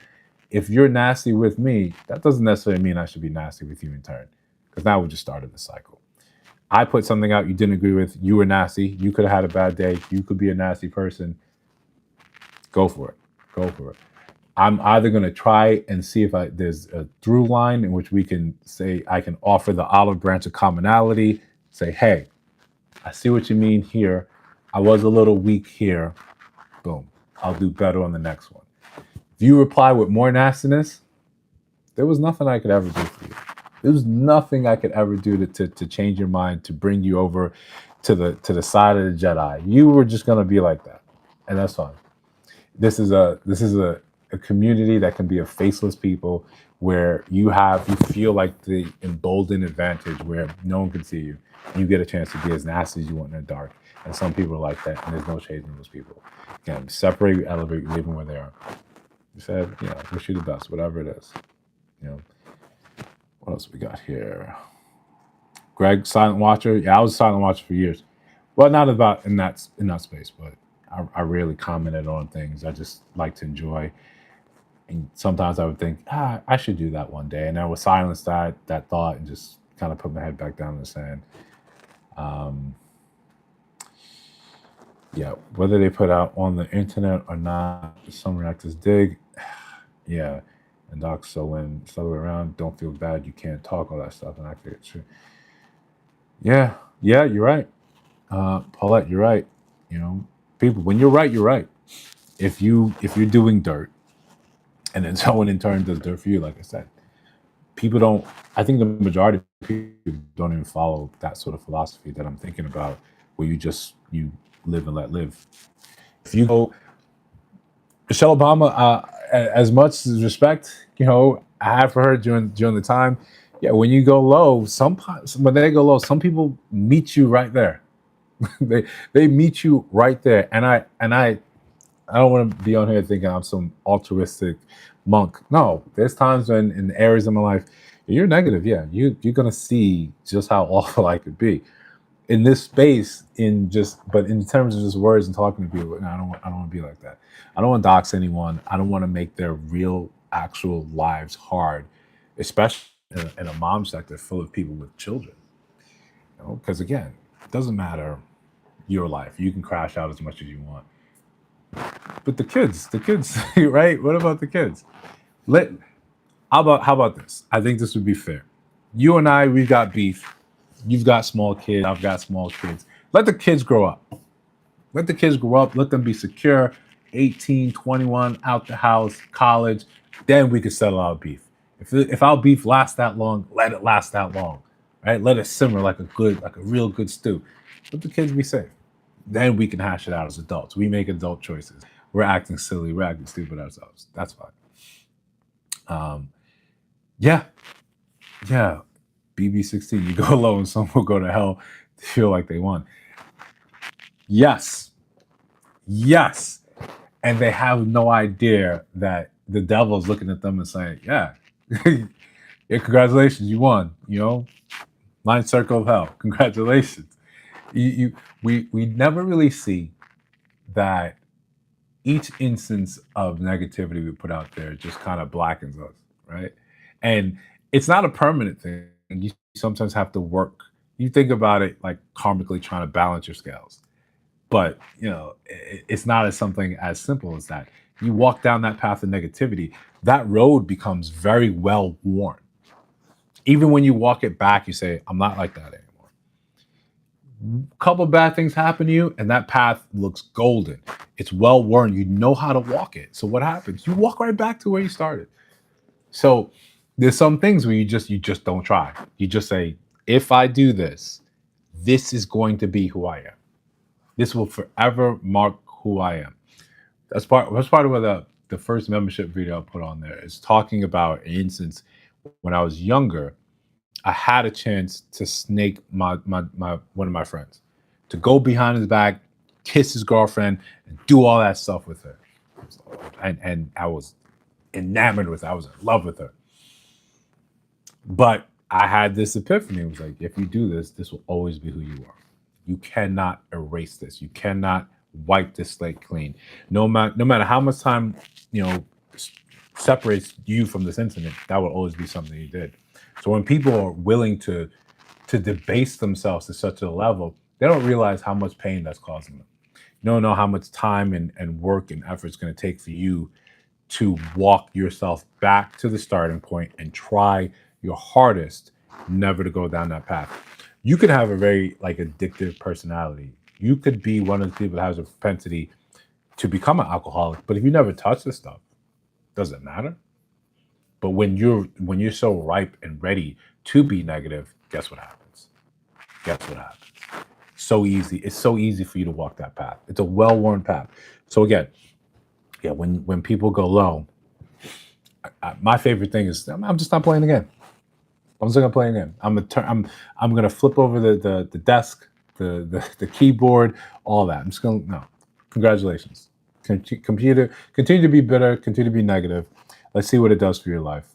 If you're nasty with me, that doesn't necessarily mean I should be nasty with you in turn, because now we just started the cycle. I put something out you didn't agree with, you were nasty, you could have had a bad day, you could be a nasty person. Go for it. Go for it. I'm either going to try and see if there's a through line in which we can say I can offer the olive branch of commonality, say, hey, I see what you mean here. I was a little weak here. Boom. I'll do better on the next one. If you reply with more nastiness, there was nothing I could ever do for you. There was nothing I could ever do to change your mind, to bring you over to the side of the Jedi. You were just gonna be like that, and that's fine. This is a community that can be of faceless people, where you feel like the emboldened advantage, where no one can see you. You get a chance to be as nasty as you want in the dark. And some people are like that, and there's no chasing those people. Again, separate, elevate, leave them where they are. You said, wish you the best, whatever it is. You know, what else we got here? Greg, silent watcher. Yeah, I was a silent watcher for years. Well, not about in that space, but I rarely commented on things. I just like to enjoy And sometimes I would think, I should do that one day, and I would silence that thought and just kind of put my head back down in the sand. Um, yeah, whether they put out on the internet or not, some reactors dig. Yeah, and docs. So when it's the other way around, don't feel bad. You can't talk all that stuff, and I feel it's true. Yeah, yeah, you're right, Paulette. You're right. You know, people, when you're right, you're right. If you're doing dirt, and then someone in turn does dirt for you, like I said, people don't. I think the majority of people don't even follow that sort of philosophy that I'm thinking about, where you live and let live. If you go, Michelle Obama, as much as respect, I had for her during the time. Yeah, when you go low, when they go low, some people meet you right there. They meet you right there, and I don't want to be on here thinking I'm some altruistic monk. No, there's times when in areas of my life you're negative. Yeah, you're gonna see just how awful I could be in this space. But in terms of just words and talking to people, no, I don't want to be like that. I don't want to dox anyone. I don't want to make their real, actual lives hard, especially in a mom sector full of people with children. Because again, it doesn't matter your life. You can crash out as much as you want. But the kids, right? What about the kids? Let how about this? I think this would be fair. You and I, we got beef. You've got small kids. I've got small kids. Let the kids grow up. Let the kids grow up. Let them be secure. 18, 21, out the house, college. Then we could settle our beef. If our beef lasts that long, let it last that long. Right? Let it simmer like a real good stew. Let the kids be safe. Then we can hash it out as adults. We make adult choices. We're acting silly. We're acting stupid ourselves. That's fine. Yeah, yeah. BB16, you go low and some will go to hell to feel like they won. Yes, yes. And they have no idea that the devil's looking at them and saying, yeah, yeah, congratulations, you won. Ninth circle of hell. Congratulations. We never really see that each instance of negativity we put out there just kind of blackens us, right? And it's not a permanent thing. You sometimes have to work. You think about it like karmically trying to balance your scales, but it's not as something as simple as that. You walk down that path of negativity, that road becomes very well worn. Even when you walk it back, you say, "I'm not like that anymore." Couple bad things happen to you, and that path looks golden. It's well worn. You know how to walk it. So what happens? You walk right back to where you started. So there's some things where you just don't try. You just say, if I do this, this is going to be who I am. This will forever mark who I am. That's part of what the first membership video I put on there is talking about an instance when I was younger. I had a chance to snake my one of my friends, to go behind his back, kiss his girlfriend, and do all that stuff with her. And I was enamored with her. I was in love with her. But I had this epiphany. It was like, if you do this, this will always be who you are. You cannot erase this. You cannot wipe this slate clean. No matter how much time separates you from this incident, that will always be something you did. So when people are willing to debase themselves to such a level, they don't realize how much pain that's causing them. You don't know how much time and work and effort it's going to take for you to walk yourself back to the starting point and try your hardest never to go down that path. You could have a very addictive personality. You could be one of the people that has a propensity to become an alcoholic, but if you never touch this stuff, does it matter? But when you're so ripe and ready to be negative, guess what happens? Guess what happens? So easy. It's so easy for you to walk that path. It's a well-worn path. So again, yeah, when people go low, my favorite thing is I'm just not playing again. I'm just gonna play again. I'm gonna flip over the desk, the keyboard, all that. I'm just gonna no. Congratulations. Computer, continue to be bitter, continue to be negative. Let's see what it does for your life.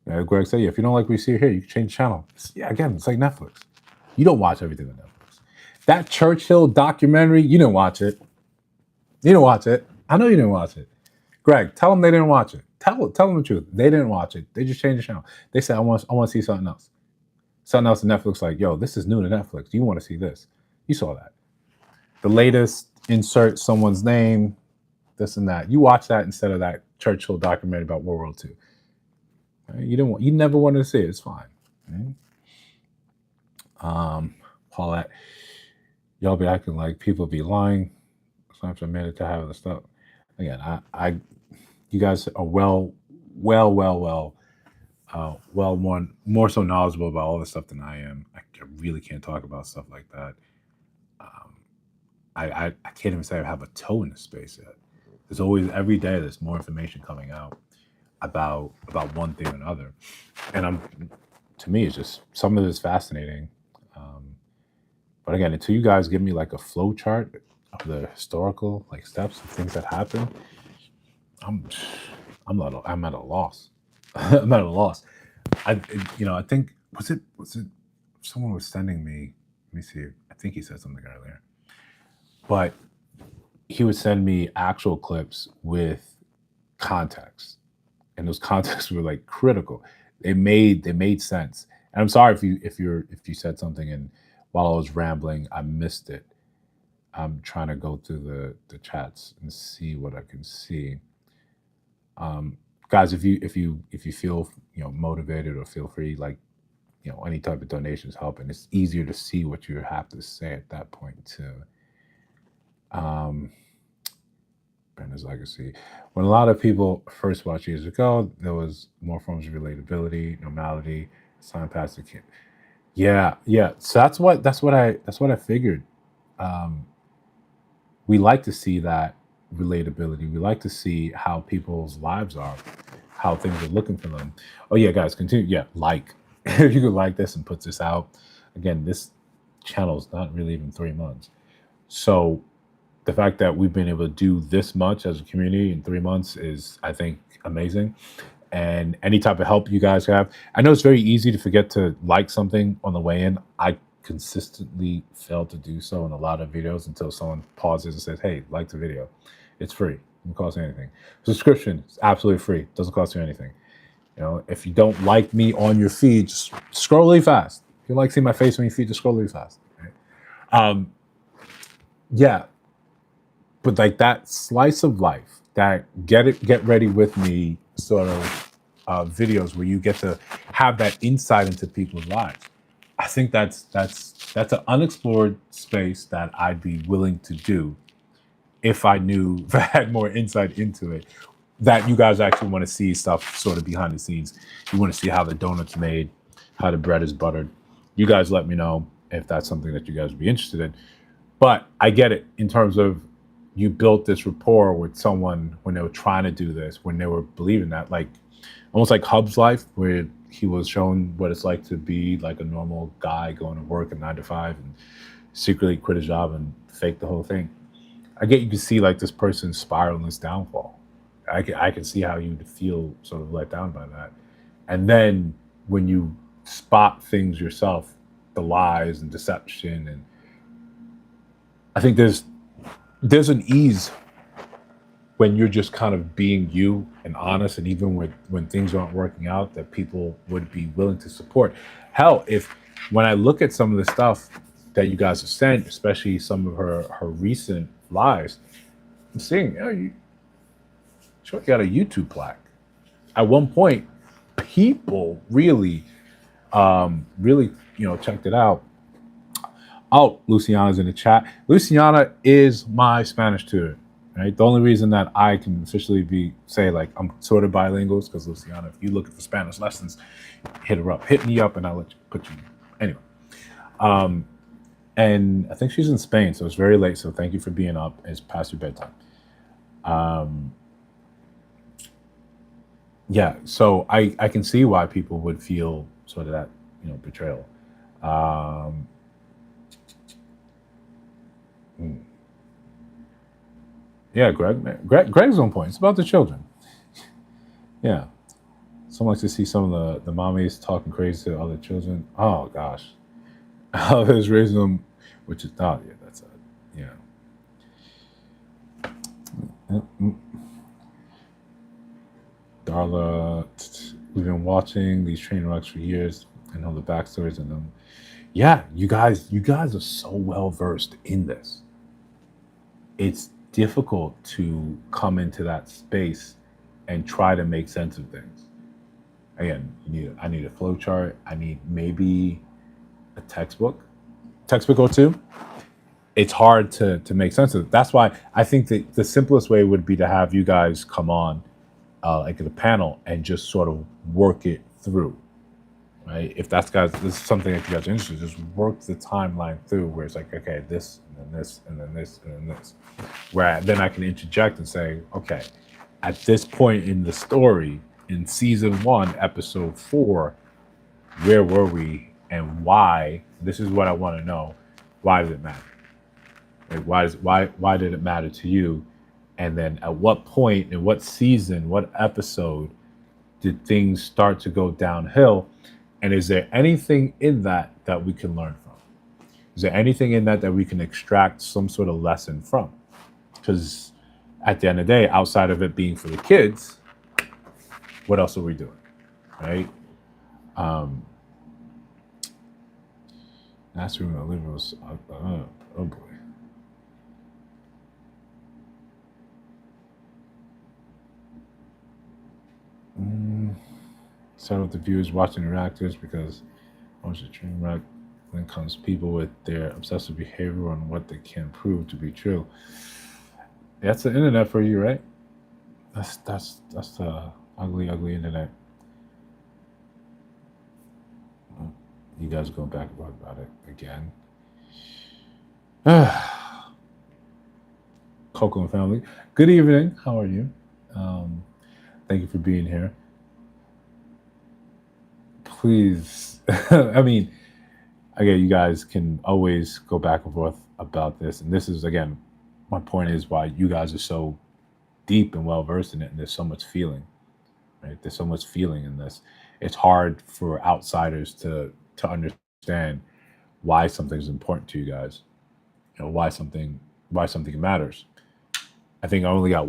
Greg said, yeah, if you don't like what you see here, you can change the channel. Again, it's like Netflix. You don't watch everything on Netflix. That Churchill documentary, you didn't watch it. You didn't watch it. I know you didn't watch it. Greg, tell them they didn't watch it. Tell them the truth. They didn't watch it. They just changed the channel. They said, I want to see something else. Something else on Netflix, like, yo, this is new to Netflix. You want to see this. You saw that. The latest, insert someone's name, this and that. You watch that instead of that Churchill documentary about World War II. Right? You never wanted to see it. It's fine. Right? Paulette, y'all be acting like people be lying. Sometimes I managed to have the stuff. Again, you guys are well more so knowledgeable about all this stuff than I am. I really can't talk about stuff like that. I can't even say I have a toe in the space yet. There's always, every day there's more information coming out about one thing or another, and to me it's just, some of it is fascinating. But again, until you guys give me like a flow chart of the historical like steps of things that happen, I'm at a loss. I'm at a loss. I think was it someone was sending me. Let me see. I think he said something earlier, but he would send me actual clips with context, and those contexts were like critical. They made sense. And I'm sorry if you said something and while I was rambling I missed it. I'm trying to go through the chats and see what I can see. Guys, if you feel motivated, or feel free, like any type of donations help, and it's easier to see what you have to say at that point too. Brenda's legacy. When a lot of people first watched years ago, there was more forms of relatability, normality, time past the kid. Yeah. So that's what I figured. We like to see that relatability. We like to see how people's lives are, how things are looking for them. Oh yeah, guys, continue. Yeah, like if you could like this and put this out. Again, this channel is not really even 3 months, so the fact that we've been able to do this much as a community in 3 months is, I think, amazing. And any type of help you guys have, I know it's very easy to forget to like something on the way in. I consistently fail to do so in a lot of videos until someone pauses and says, hey, like the video. It's free. It doesn't cost you anything. Subscription is absolutely free. It doesn't cost you anything. If you don't like me on your feed, just scroll really fast. If you like seeing my face on your feed, just scroll really fast. Right? Yeah. But like that slice of life, that get ready with me sort of videos where you get to have that insight into people's lives. I think that's an unexplored space that I'd be willing to do if I knew, if I had more insight into it, that you guys actually want to see stuff sort of behind the scenes. You want to see how the donut's made, how the bread is buttered. You guys let me know if that's something that you guys would be interested in. But I get it in terms of, you built this rapport with someone when they were trying to do this, when they were believing that, like almost like Hub's life, where he was shown what it's like to be like a normal guy going to work at 9 to 5 and secretly quit his job and fake the whole thing. I get you can see like this person spiraling this downfall. I can see how you'd feel sort of let down by that. And then when you spot things yourself, the lies and deception, and I think there's an ease when you're just kind of being you and honest, and even when things aren't working out, that people would be willing to support. Hell, when I look at some of the stuff that you guys have sent, especially some of her recent lives, I'm seeing, you got a YouTube plaque. At one point, people really checked it out. Oh, Luciana's in the chat. Luciana is my Spanish tutor. Right? The only reason that I can officially say like I'm sort of bilingual is because Luciana, if you're looking for Spanish lessons, hit me up and I'll put you anyway. And I think she's in Spain, so it's very late. So thank you for being up. It's past your bedtime. Yeah, so I can see why people would feel sort of that betrayal. Yeah, Greg's on point. It's about the children. Yeah. Someone likes to see some of the mommies talking crazy to other children. Oh, gosh. Others raising them, which is not, yeah, that's yeah. Mm, Darla, we've been watching these train wrecks for years. I know the backstories in them. Yeah, you guys are so well versed in this. It's difficult to come into that space and try to make sense of things. Again, I need a flow chart. I need maybe a textbook or two. It's hard to make sense of it. That's why I think that the simplest way would be to have you guys come on like at a panel and just sort of work it through, right? If that's guys, this is something that you guys are interested, just work the timeline through where it's like, okay, this and then this and then this and then this, where then I can interject and say, okay, at this point in the story, in season one, episode 4, where were we and why? This is what I want to know. Why does it matter? Like why did it matter to you? And then at what point, in what season, what episode did things start to go downhill? And is there anything in that that we can learn from? Is there anything in that that we can extract some sort of lesson from? Because at the end of the day, outside of it being for the kids, what else are we doing, right? Um, Last room I lived was, oh boy. Mm, Start with the viewers watching the reactors because once the train wreck, then comes people with their obsessive behavior on what they can't prove to be true. That's the internet for you, right? That's the ugly internet. You guys go back about it again. Coco and family. Good evening. How are you? Um, Thank you for being here. Please, I mean, again, you guys can always go back and forth about this, and this is again, my point is why you guys are so deep and well versed in it, and there's so much feeling, right? There's so much feeling in this. It's hard for outsiders to understand why something's important to you guys. Why something matters. I think I only got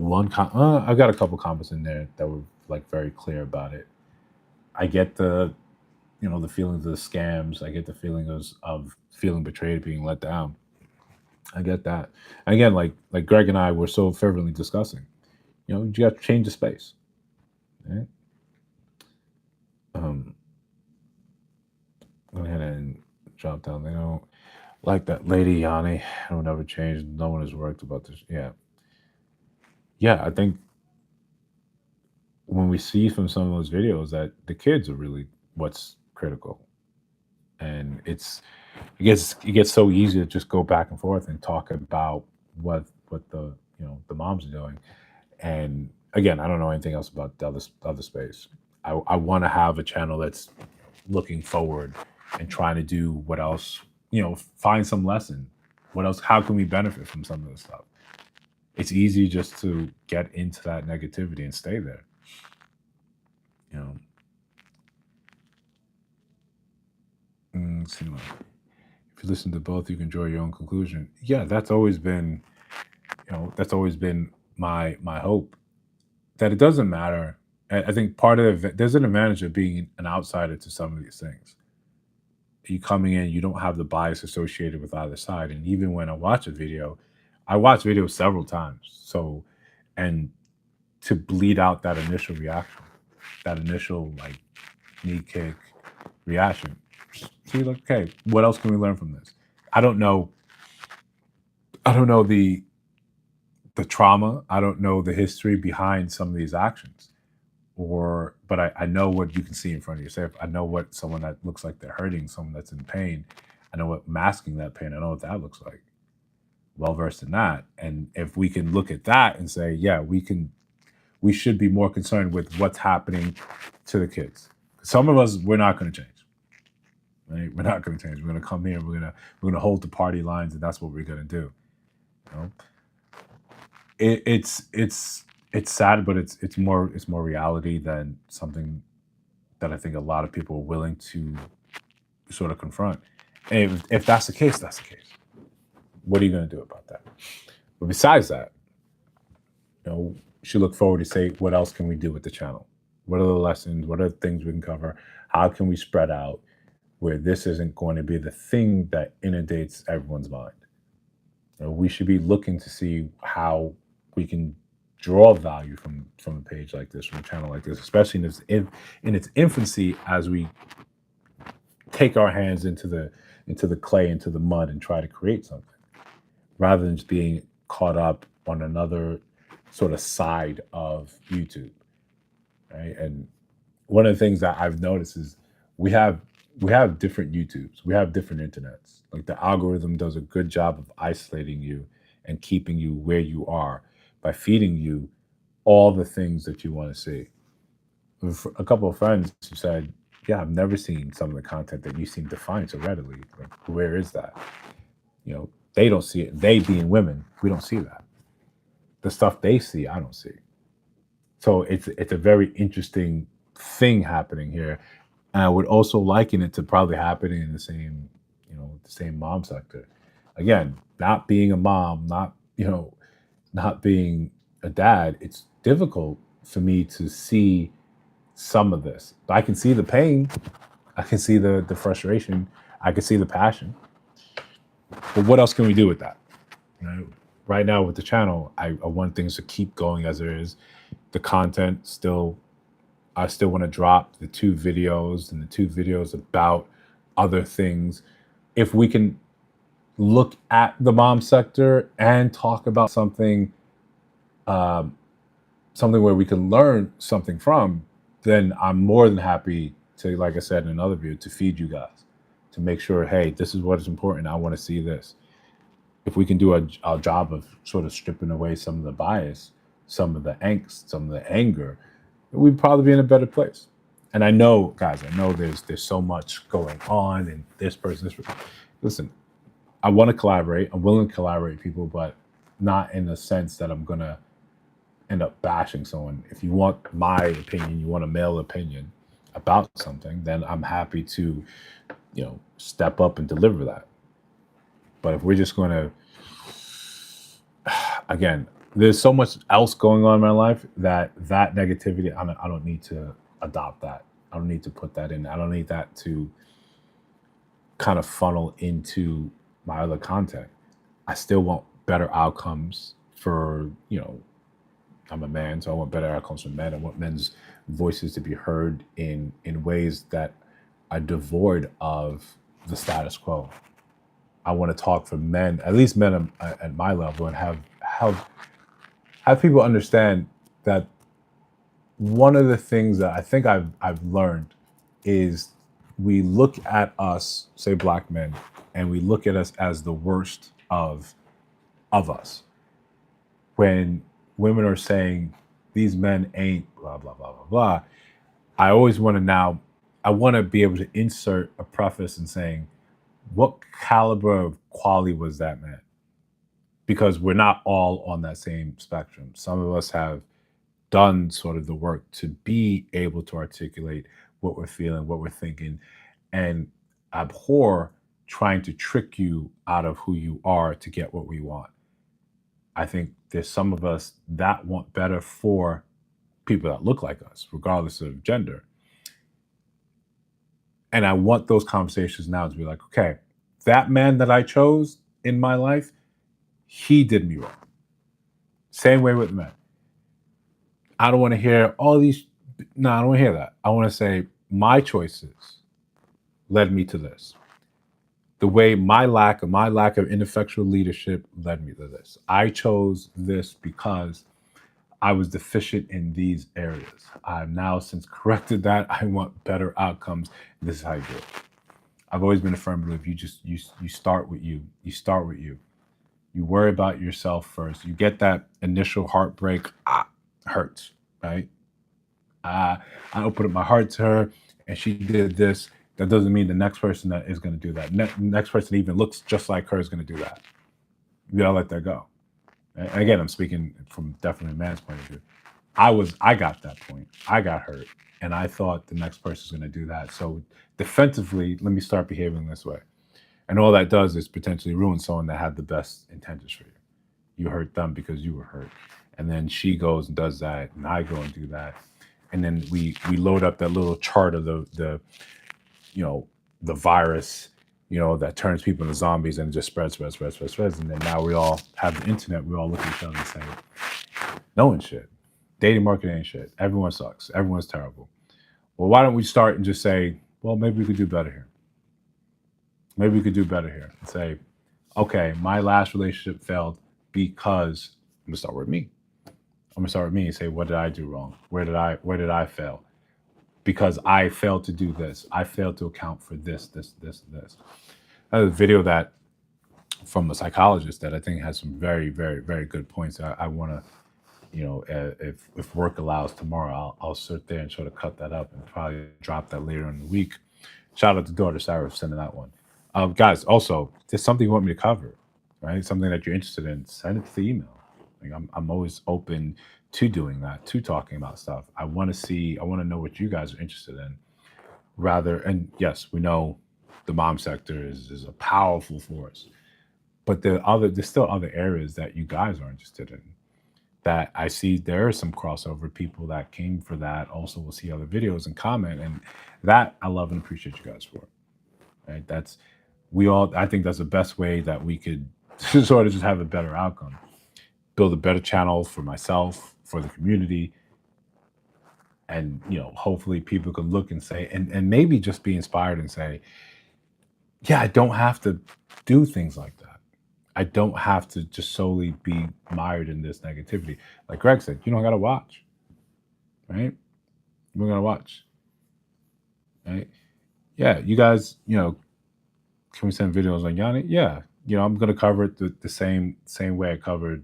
I got a couple comments in there that were like very clear about it. I get the feelings of the scams. I get the feeling of feeling betrayed, being let down. I get that. And again, like Greg and I were so fervently discussing. You got to change the space. Right? Um, Go ahead and drop down. They don't like that lady Yanni. It'll never change. No one has worked about this. Yeah, yeah. I think when we see from some of those videos that the kids are really what's critical, and it gets so easy to just go back and forth and talk about what the moms are doing. And again, I don't know anything else about the other space. I want to have a channel that's looking forward and trying to do what else, find some lesson. What else? How can we benefit from some of this stuff? It's easy just to get into that negativity and stay there. You know, see, if you listen to both, you can draw your own conclusion. Yeah, that's always been my hope that it doesn't matter. I think part of there's an advantage of being an outsider to some of these things. You coming in, you don't have the bias associated with either side. And even when I watch videos several times. So, and to bleed out that initial reaction, that initial like knee kick reaction. See, like, okay, what else can we learn from this? I don't know. I don't know the trauma. I don't know the history behind some of these actions. But I know what you can see in front of yourself. I know what someone that looks like they're hurting, someone that's in pain. I know what masking that pain. I know what that looks like. Well versed in that. And if we can look at that and say, yeah, we should be more concerned with what's happening to the kids. Some of us, we're not going to change. Right? We're not going to change. We're going to come here. We're going to hold the party lines, and that's what we're going to do. You know, it's sad, but it's more reality than something that I think a lot of people are willing to sort of confront. And if that's the case, that's the case. What are you going to do about that? But besides that, should look forward to say, what else can we do with the channel? What are the lessons? What are the things we can cover? How can we spread out where this isn't going to be the thing that inundates everyone's mind? We should be looking to see how we can draw value from a page like this, from a channel like this, especially in its infancy, as we take our hands into the clay, into the mud, and try to create something, rather than just being caught up on another sort of side of YouTube, right? And one of the things that I've noticed is we have we have different YouTubes, we have different internets. Like, the algorithm does a good job of isolating you and keeping you where you are by feeding you all the things that you want to see. A couple of friends who said, "Yeah, I've never seen some of the content that you seem to find so readily. Like, where is that?" They don't see it. They, being women, we don't see that. The stuff they see, I don't see. So it's a very interesting thing happening here. And I would also liken it to probably happening in the same mom sector. Again, not being a mom, not being a dad, it's difficult for me to see some of this. But I can see the pain, I can see the frustration, I can see the passion. But what else can we do with that? Right now with the channel, I want things to keep going as there is. The content still, I still want to drop the 2 videos, and the 2 videos about other things. If we can look at the mom sector and talk about um, something where we can learn something from, then I'm more than happy to, like I said in another video, to feed you guys, to make sure, hey, this is what is important. I want to see this. If we can do a job of sort of stripping away some of the bias, some of the angst, some of the anger, we'd probably be in a better place. And I know, guys, there's so much going on, and this person, this person. Listen, I want to collaborate. I'm willing to collaborate with people, but not in the sense that I'm gonna end up bashing someone. If you want my opinion, you want a male opinion about something, then I'm happy to, step up and deliver that. But if we're just going to, again, there's so much else going on in my life that negativity, I don't need to adopt that. I don't need to put that in. I don't need that to kind of funnel into my other content. I still want better outcomes for, I'm a man, so I want better outcomes for men. I want men's voices to be heard in ways that are devoid of the status quo. I want to talk for men, at least men at my level, and have people understand that one of the things that I think I've learned is we look at us, say Black men, and we look at us as the worst of us. When women are saying these men ain't blah blah blah blah blah, I always want to be able to insert a preface and saying, what caliber of quality was that man? Because we're not all on that same spectrum. Some of us have done sort of the work to be able to articulate what we're feeling, what we're thinking, and abhor trying to trick you out of who you are to get what we want. I think there's some of us that want better for people that look like us, regardless of gender. And I want those conversations now to be like, okay, that man that I chose in my life, he did me wrong. Same way with men. I don't want to hear all these. No, I don't want to hear that. I want to say my choices led me to this. The way my lack of ineffectual leadership led me to this. I chose this because I was deficient in these areas. I've now since corrected that. I want better outcomes. This is how you do it. I've always been a firm believer. You start with you. You start with you. You worry about yourself first. You get that initial heartbreak. Hurts, right? I opened up my heart to her, and she did this. That doesn't mean the next person that is going to do that. Next person even looks just like her is going to do that. You gotta let that go. And again, I'm speaking from definitely a man's point of view. I got that point. I got hurt, and I thought the next person's going to do that. So defensively, let me start behaving this way. And all that does is potentially ruin someone that had the best intentions for you. You hurt them because you were hurt. and then she goes and does that, and I go and do that, and then we load up that little chart of the you know the virus, that turns people into zombies, and it just spreads, and then now we all have the internet. We all look at each other and say, "No one's shit. Dating marketing ain't shit. Everyone sucks. Everyone's terrible." Well, why don't we start and just say, "Well, maybe we could do better here. Maybe we could do better here," and say, "Okay, my last relationship failed because I'm gonna start with me. I'm gonna start with me and say, what did I do wrong? Where did I fail? Because I failed to do this. I failed to account for this. I have a video that from a psychologist that I think has some very, very, very good points. I want to, if work allows tomorrow, I'll sit there and sort of cut that up and probably drop that later in the week. Shout out to daughter Sarah for sending that one. Guys, also, if there's something you want me to cover, right? Something that you're interested in, send it to the email. Like I'm always open to doing that, to talking about stuff. I want to see, I want to know what you guys are interested in. Rather, and yes, we know the mom sector is a powerful force, but there's still other areas that you guys are interested in. That I see there is some crossover people that came for that. Also, will see other videos and comment, and that I love and appreciate you guys for. Right? That's we all. I think that's the best way that we could sort of just have a better outcome, build a better channel for myself, for the community, and hopefully people can look and say, and maybe just be inspired and say, yeah, I don't have to do things like that. I don't have to just solely be mired in this negativity. Like Greg said, you don't gotta watch, right? You don't gotta watch, right? Yeah, you guys, can we send videos on Yanni? Yeah, I'm gonna cover it the same way I covered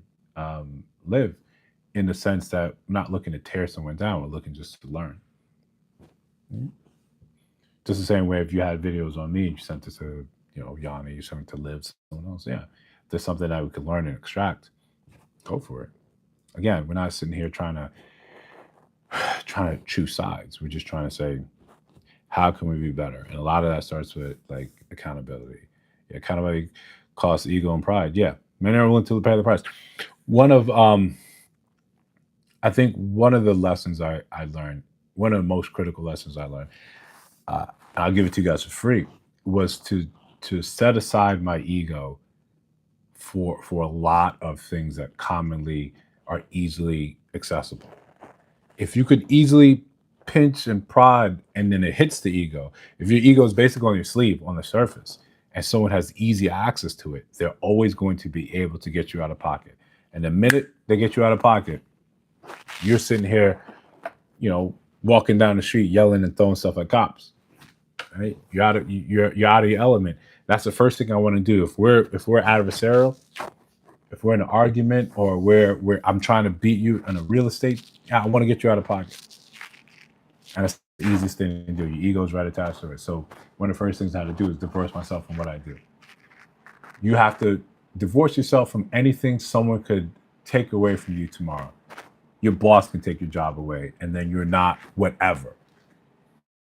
Live, in the sense that I'm not looking to tear someone down. We're looking just to learn. Mhm. Just the same way if you had videos on me, you sent it to Yanni, you sent it to Live, someone else. Yeah, if there's something that we could learn and extract, go for it. Again, we're not sitting here trying to choose sides. We're just trying to say, how can we be better? And a lot of that starts with like accountability. Yeah, accountability costs ego and pride. Yeah, many are willing to pay the price. One of I think one of the lessons I learned, one of the most critical lessons I learned, I'll give it to you guys for free, was to set aside my ego for a lot of things that commonly are easily accessible. If you could easily pinch and prod and then it hits the ego, if your ego is basically on your sleeve on the surface and someone has easy access to it, they're always going to be able to get you out of pocket. And the minute they get you out of pocket, you're sitting here, walking down the street yelling and throwing stuff at cops. Right? You're out of your element. That's the first thing I want to do. If we're adversarial, if we're in an argument, or where I'm trying to beat you in a real estate, yeah, I want to get you out of pocket. And that's the easiest thing to do. Your ego's right attached to it. So one of the first things I had to do is divorce myself from what I do. You have to divorce yourself from anything someone could take away from you tomorrow. Your boss can take your job away, and then you're not whatever.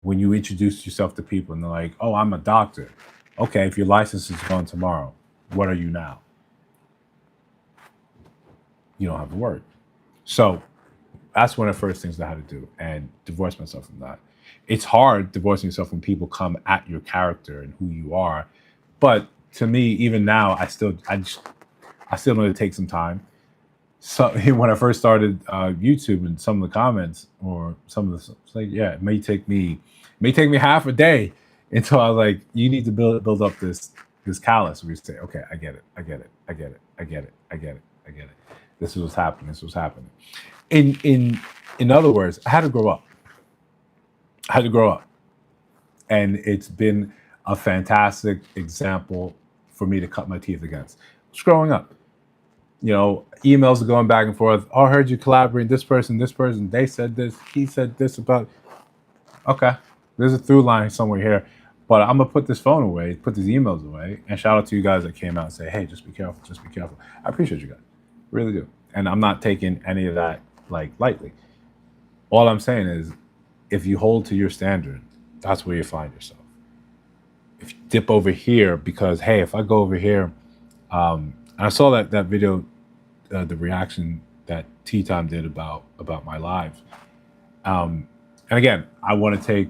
When you introduce yourself to people and they're like, oh, I'm a doctor. Okay, if your license is gone tomorrow, what are you now? You don't have a word. So that's one of the first things I had to do, and divorce myself from that. It's hard divorcing yourself when people come at your character and who you are. But to me, even now, I still know it takes some time. So when I first started YouTube, and some of the comments or some of the, it's like, yeah, it may take me half a day until I was like, you need to build up this callus where you say, okay, I get it. This is what's happening. In other words, I had to grow up. And it's been a fantastic example for me to cut my teeth against. Just growing up. Emails are going back and forth. Oh, I heard you collaborate. This person, they said this, he said this about. Okay, there's a through line somewhere here, but I'm gonna put this phone away, put these emails away, and shout out to you guys that came out and say, hey, just be careful. I appreciate you guys, really do, and I'm not taking any of that like lightly. All I'm saying is, if you hold to your standard, that's where you find yourself. If you dip over here because, hey, if I go over here, and I saw that video, the reaction that Tea Time did about my lives. And again, I want to take.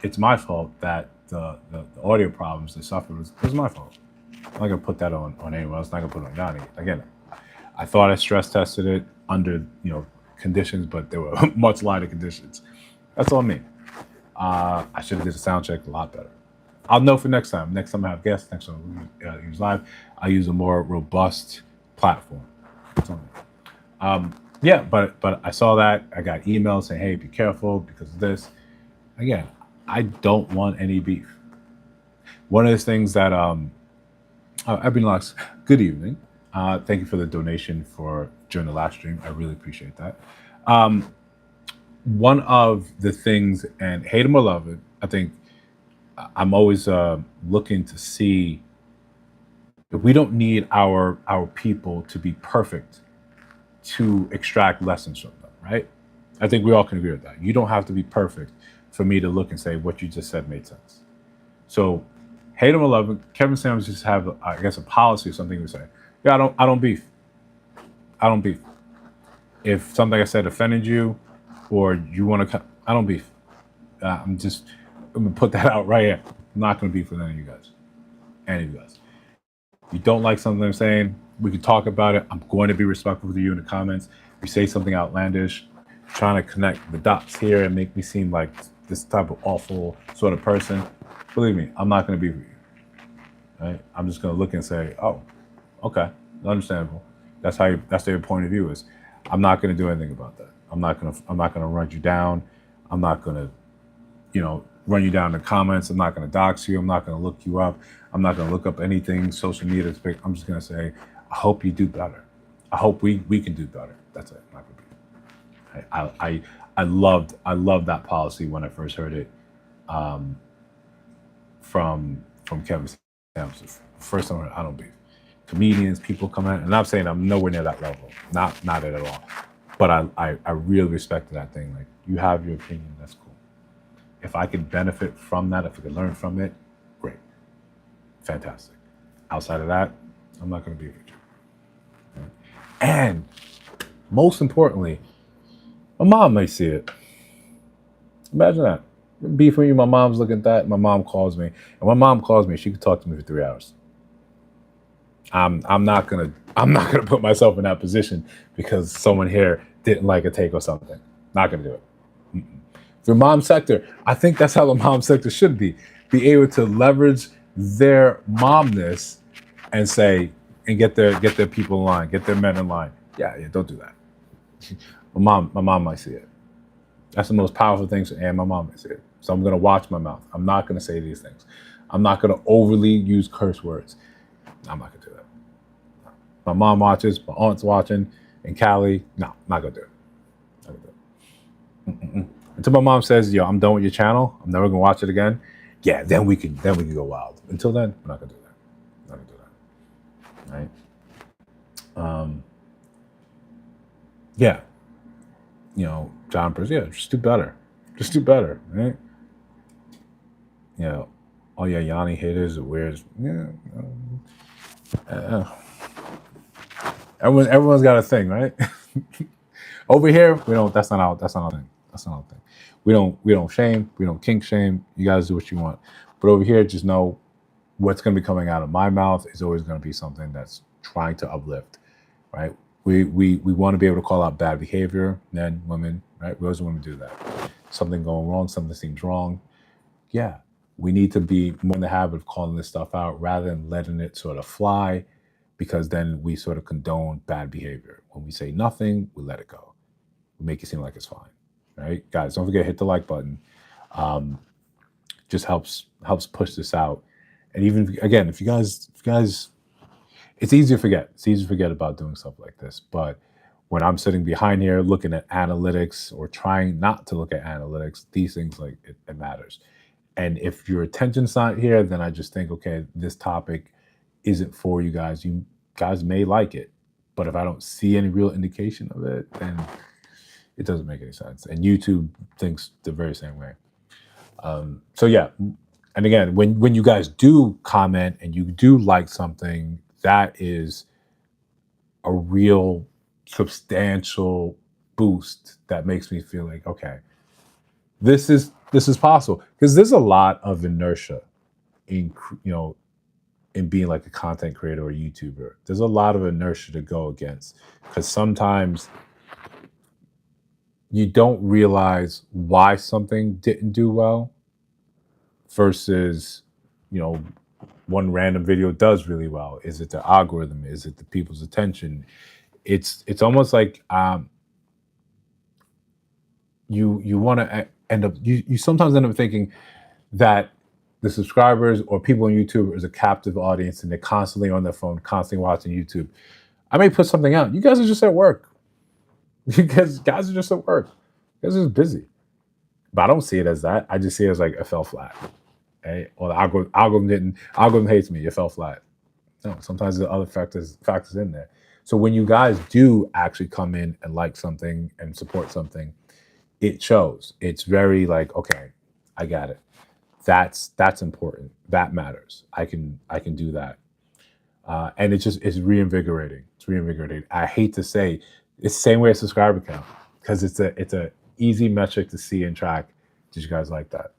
It's my fault that the audio problems they suffered was my fault. I'm not gonna put that on anyone else. I'm not gonna put it on Yanni. Again, I thought I stress tested it under conditions, but there were much lighter conditions. That's on me. I should have did a sound check a lot better. I'll know for next time. Next time I have guests, next time I use live, I use a more robust platform. That's on me. Yeah, but I saw that. I got emails saying, "Hey, be careful because of this." Again, I don't want any beef. One of the things that Ebony Locks, good evening. Thank you for the donation for during the last stream. I really appreciate that. One of the things, and hate him or love it, I think I'm always looking to see if we don't need our people to be perfect to extract lessons from them, right? I think we all can agree with that. You don't have to be perfect for me to look and say what you just said made sense. So, hate him or love it, Kevin Samuels just have, I guess, a policy or something to say. Yeah, I don't beef. I don't beef. If something I said offended you, or you want to, I don't beef. I'm gonna put that out right here. I'm not gonna beef with any of you guys. Any of you guys. If you don't like something I'm saying, we can talk about it. I'm going to be respectful to you in the comments. If you say something outlandish, trying to connect the dots here and make me seem like this type of awful sort of person, believe me, I'm not going to be with you. Right? I'm just going to look and say, oh, okay, understandable. That's their point of view is. I'm not going to do anything about that. I'm not going to run you down. I'm not going to, run you down in the comments. I'm not going to dox you. I'm not going to look you up. I'm not going to look up anything social media. I'm just going to say, I hope you do better. I hope we can do better. That's it. I'm not going to be. I loved that policy when I first heard it from Kevin Samuels. First time I don't beef. Comedians, people come in, and I'm saying I'm nowhere near that level. Not it at all. But I really respected that thing. Like, you have your opinion, that's cool. If I could benefit from that, if I could learn from it, great. Fantastic. Outside of that, I'm not going to be with you. Okay? And most importantly, my mom may see it. Imagine that. Beef with you, my mom's looking at that, my mom calls me. And when mom calls me, she could talk to me for 3 hours. I'm not gonna put myself in that position because someone here didn't like a take or something. Not gonna do it. The mom sector, I think that's how the mom sector should be able to leverage their momness and say and get their people in line, get their men in line. Yeah, don't do that. My mom might see it. That's the most powerful thing, and my mom might see it. So I'm gonna watch my mouth. I'm not gonna say these things. I'm not gonna overly use curse words. I'm not gonna do that. My mom watches, my aunt's watching, and Callie, no, not gonna do it. Not gonna do it. Until my mom says, "Yo, I'm done with your channel. I'm never gonna watch it again." Yeah, then we can go wild. Until then, we're not gonna do that. Not gonna do that. Right? Yeah. John Pers, yeah, just do better. Just do better, right? Oh yeah, Yanni haters are weird. Yeah. Everyone's got a thing, right? Over here, we don't. That's not our thing. That's not our thing. We don't shame. We don't kink shame. You guys do what you want. But over here, just know what's going to be coming out of my mouth is always going to be something that's trying to uplift, right? We want to be able to call out bad behavior, men, women, right? We always want to do that. Something going wrong, something seems wrong. Yeah, we need to be more in the habit of calling this stuff out rather than letting it sort of fly, because then we sort of condone bad behavior. When we say nothing, we let it go. We make it seem like it's fine, right? Guys, don't forget, hit the like button. Just helps push this out. And even, again, if you guys, it's easy to forget. It's easy to forget about doing stuff like this. But when I'm sitting behind here looking at analytics or trying not to look at analytics, these things, like, it matters. And if your attention's not here, then I just think, okay, this topic isn't for you guys. You guys may like it, but if I don't see any real indication of it, then it doesn't make any sense. And YouTube thinks the very same way. So yeah, and again, when you guys do comment and you do like something, that is a real substantial boost that makes me feel like, okay, this is possible, because there's a lot of inertia in in being like a content creator or YouTuber. There's a lot of inertia to go against, because sometimes you don't realize why something didn't do well versus, you know, one random video does really well. Is it the algorithm? Is it the people's attention? It's almost like you want to end up, you sometimes end up thinking that the subscribers or people on YouTube is a captive audience and they're constantly on their phone, constantly watching YouTube. I may put something out. You guys are just at work. You guys are just at work. You guys are just busy. But I don't see it as that. I just see it as like it fell flat. Okay? Or the algorithm hates me. It fell flat. No, sometimes there's other factors in there. So when you guys do actually come in and like something and support something, it shows. It's very like, okay, I got it. That's important. That matters. I can do that. And it's reinvigorating. It's reinvigorating. I hate to say it's the same way as subscriber count, because it's a easy metric to see and track. Did you guys like that?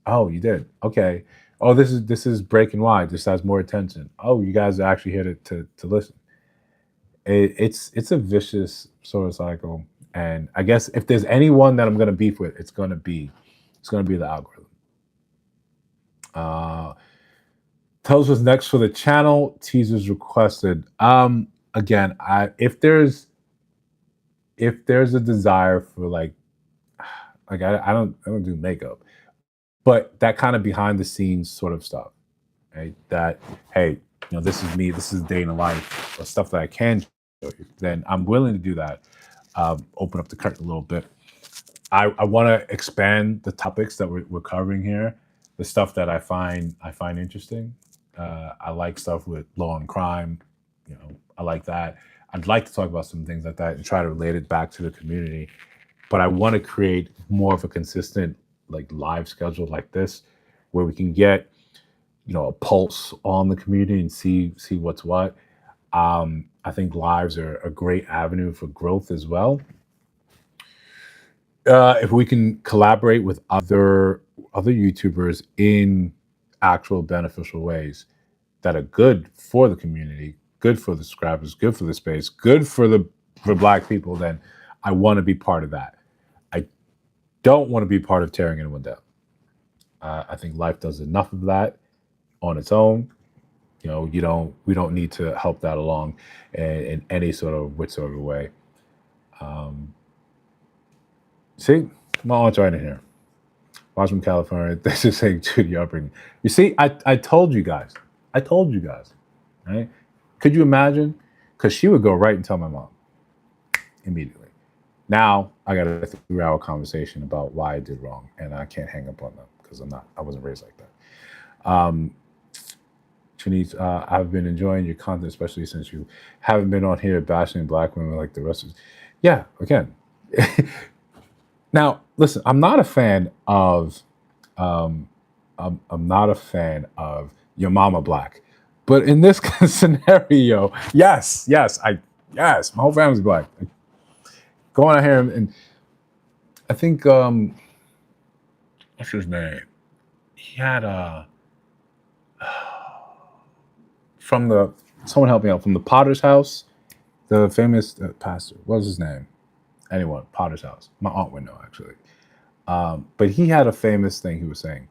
Oh, you did. Okay. Oh, this is breaking wide. This has more attention. Oh, you guys are actually here to listen. It's a vicious sort of cycle. And I guess if there's anyone that I'm gonna beef with, it's gonna be the algorithm. Tell us what's next for the channel. Teasers requested. Again, if there's a desire for like I don't do makeup, but that kind of behind the scenes sort of stuff, right? That, hey, this is me, this is day in the life, or stuff that I can show you, then I'm willing to do that. Open up the curtain a little bit. I want to expand the topics that we're covering here, the stuff that I find interesting. I like stuff with law and crime. I like that. I'd like to talk about some things like that and try to relate it back to the community. But I want to create more of a consistent like live schedule like this, where we can get a pulse on the community and see what's what. I think lives are a great avenue for growth as well. If we can collaborate with other YouTubers in actual beneficial ways that are good for the community, good for the subscribers, good for the space, good for Black people, then I want to be part of that. I don't want to be part of tearing anyone down. I think life does enough of that on its own. We don't need to help that along in any sort of whatsoever way. See, my aunt's right in here. Watch from California. They're just saying to the upbringing. You see, I told you guys. Right? Could you imagine? Because she would go right and tell my mom immediately. Now I got a 3-hour conversation about why I did wrong, and I can't hang up on them because I wasn't raised like that. Shanice, I've been enjoying your content, especially since you haven't been on here bashing Black women like the rest of us. Yeah, again. Now, listen, I'm not a fan of your mama Black, but in this scenario, yes, my whole family's Black. Going out here and I think what's his name? He had someone help me out, from the Potter's house, the famous pastor. What was his name? Anyone, Potter's house. My aunt would know, actually. But he had a famous thing he was saying.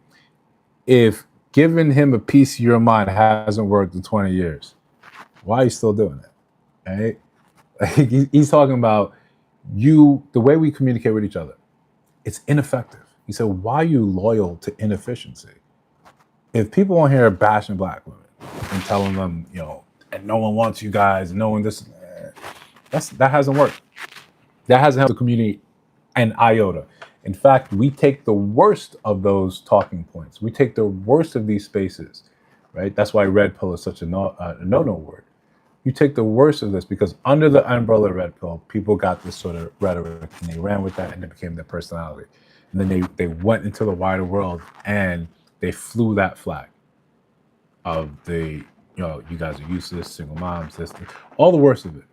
If giving him a piece of your mind hasn't worked in 20 years, why are you still doing it? Right? Like, he's talking about the way we communicate with each other. It's ineffective. He said, why are you loyal to inefficiency? If people on here are bashing Black women and telling them, and no one wants you guys, and no one this, that hasn't worked. That hasn't helped the community an iota. In fact, we take the worst of those talking points. We take the worst of these spaces, right? That's why red pill is such a no-no word. You take the worst of this because under the umbrella of red pill, people got this sort of rhetoric and they ran with that and it became their personality. And then they went into the wider world and they flew that flag of you guys are useless, single moms, all the worst of it.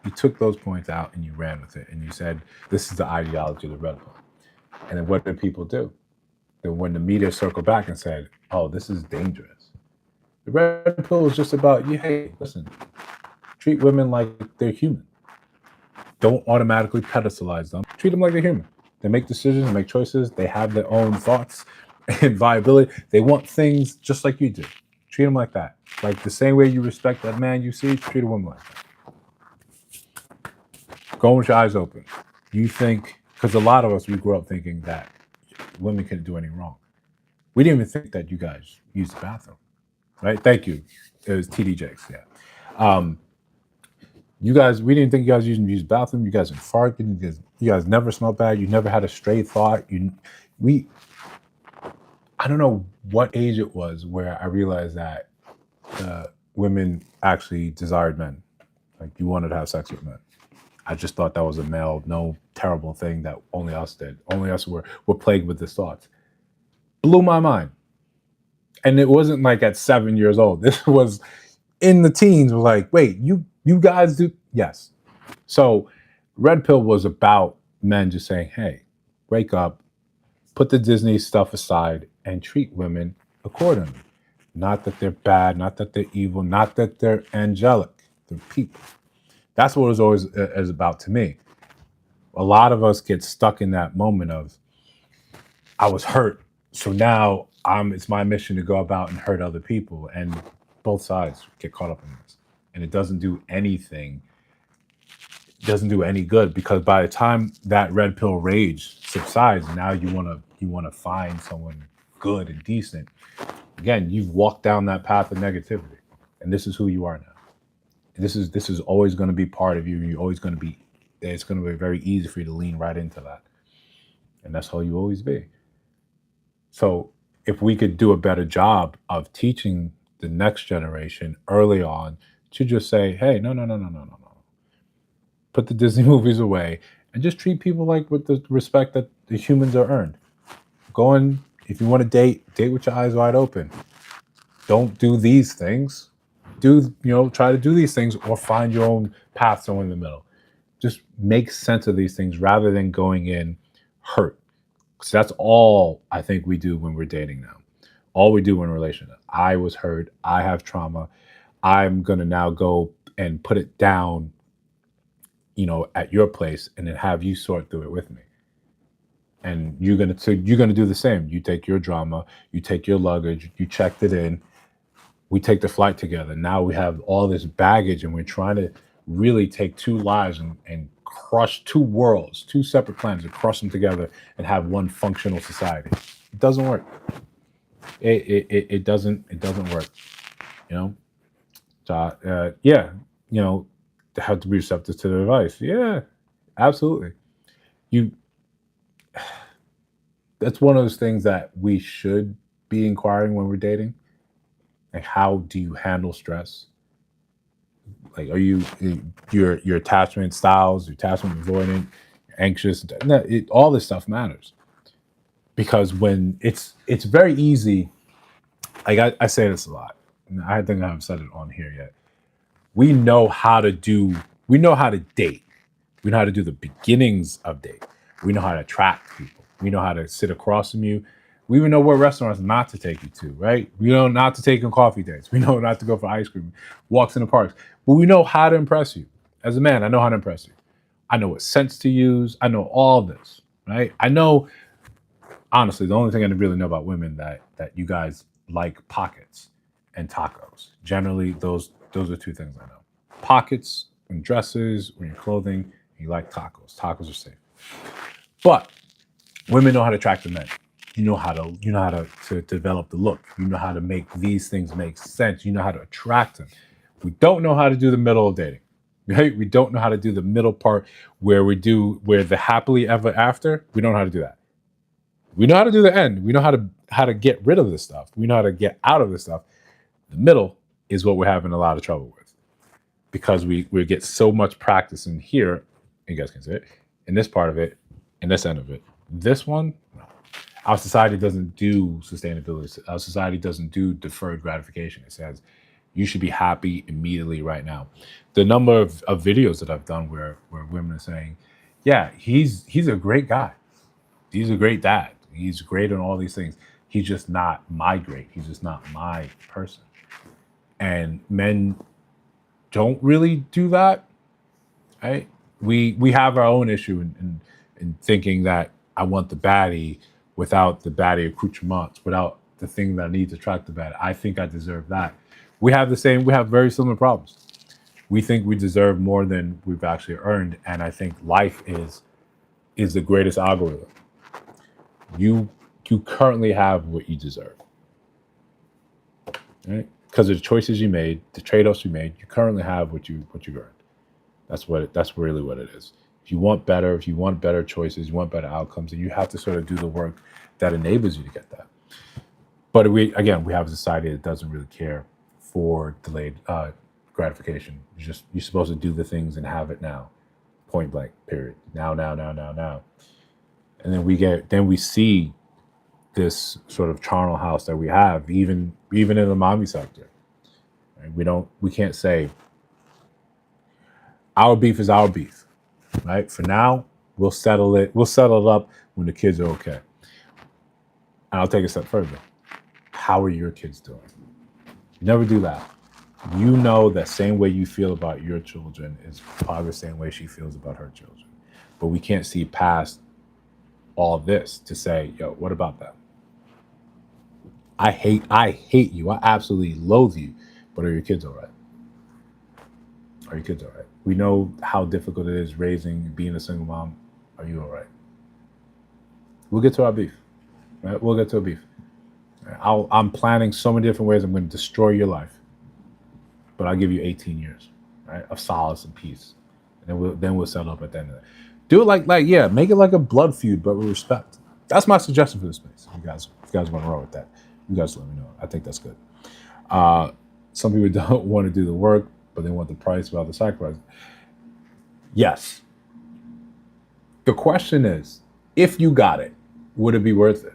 You took those points out and you ran with it, and you said, this is the ideology of the red pill. And then what did people do? Then when the media circled back and said, oh, this is dangerous. The red pill is just about, you, hey, listen, treat women like they're human. Don't automatically pedestalize them. Treat them like they're human. They make decisions, they make choices, they have their own thoughts and viability. They want things just like you do. Treat them like that. Like the same way you respect that man you see, treat a woman like that. Go with your eyes open. You think, because a lot of us, we grew up thinking that women couldn't do anything wrong. We didn't even think that you guys used the bathroom, right? Thank you. It was TD Jakes, yeah. You guys, we didn't think you guys used the bathroom. You guys didn't fart. You guys never smelled bad. You never had a stray thought. I don't know what age it was where I realized that women actually desired men. Like you wanted to have sex with men. I just thought that was a male, no terrible thing that only us did. Only us were plagued with this thoughts. Blew my mind. And it wasn't like at 7 years old. This was in the teens. We're like, wait, you guys do? Yes. So red pill was about men just saying, hey, wake up, put the Disney stuff aside and treat women accordingly. Not that they're bad, not that they're evil, not that they're angelic. They're people. That's what it was always is about to me. A lot of us get stuck in that moment of, I was hurt, so now it's my mission to go about and hurt other people. And both sides get caught up in this. And it doesn't do anything. It doesn't do any good, because by the time that red pill rage subsides, now you want to find someone good and decent. Again, you've walked down that path of negativity, and this is who you are now. This is always going to be part of you. You're always going to be. It's going to be very easy for you to lean right into that, and that's how you always be. So if we could do a better job of teaching the next generation early on to just say, hey, no. Put the Disney movies away and just treat people like with the respect that the humans are earned. Go in, if you want to date with your eyes wide open. Don't do these things. Try to do these things or find your own path somewhere in the middle. Just make sense of these things rather than going in hurt. Because that's all I think we do when we're dating now. All we do in a relationship. I was hurt. I have trauma. I'm going to now go and put it down, at your place and then have you sort through it with me. And you're going to do the same. You take your drama, you take your luggage, you checked it in. We take the flight together. Now we have all this baggage and we're trying to really take two lives and crush two worlds, two separate planets, and crush them together and have one functional society. It doesn't work. It doesn't work. So have to be receptive to the advice. Yeah, absolutely. That's one of those things that we should be inquiring when we're dating. Like, how do you handle stress? Like, are you your attachment styles, your attachment avoidant, anxious? All this stuff matters, because when it's very easy. Like I say this a lot. And I think I haven't said it on here yet. We know how to date. We know how to do the beginnings of date. We know how to attract people. We know how to sit across from you. We even know what restaurants not to take you to, right? We know not to take on coffee dates. We know not to go for ice cream, walks in the parks. But we know how to impress you. As a man, I know how to impress you. I know what scents to use. I know all this, right? I know, honestly, the only thing I really know about women that you guys like pockets and tacos. Generally, those are two things I know. Pockets in dresses, when you're clothing, you like tacos. Tacos are safe. But women know how to attract the men. You know how to develop the look. You know how to make these things make sense. You know how to attract them. We don't know how to do the middle of dating. Right? We don't know how to do the middle part where the happily ever after. We don't know how to do that. We know how to do the end. We know how to get rid of this stuff. We know how to get out of this stuff. The middle is what we're having a lot of trouble with, because we get so much practice in here. You guys can see it in this part of it, in this end of it. This one, no. Our society doesn't do sustainability. Our society doesn't do deferred gratification. It says, You should be happy immediately right now. The number of videos that I've done where women are saying, yeah, he's a great guy. He's a great dad. He's great on all these things. He's just not my great. He's just not my person. And men don't really do that, right? We have our own issue in thinking that I want the baddie without the baddie accoutrements, without the thing that I need to attract the baddie. I think I deserve that. We have very similar problems. We think we deserve more than we've actually earned. And I think life is the greatest algorithm. You you currently have what you deserve, right? Because of the choices you made, the trade-offs you made, you currently have what you earned. That's really what it is. If you want better choices, you want better outcomes, and you have to sort of do the work that enables you to get that. But we have a society that doesn't really care for delayed gratification. You're supposed to do the things and have it now, point blank, period. Now, now, now, now, now. And then we see this sort of charnel house that we have, even in the mommy sector. Right? We can't say our beef is our beef, right? For now, we'll settle it up when the kids are okay. And I'll take a step further. How are your kids doing? Never do that. You know that same way you feel about your children is probably the same way she feels about her children. But we can't see past all this to say, yo, what about that? I hate you. I absolutely loathe you. But are your kids all right? Are your kids all right? We know how difficult it is being a single mom. Are you all right? We'll get to our beef, right? We'll get to a beef. I'm planning so many different ways I'm going to destroy your life, but I'll give you 18 years, right, of solace and peace, and then we'll settle up at the end of it. Do it yeah, make it like a blood feud, but with respect. That's my suggestion for this space. If you guys want to roll with that, you guys let me know. I think that's good. Some people don't want to do the work, but they want the price without the sacrifice. Yes. The question is, if you got it, would it be worth it?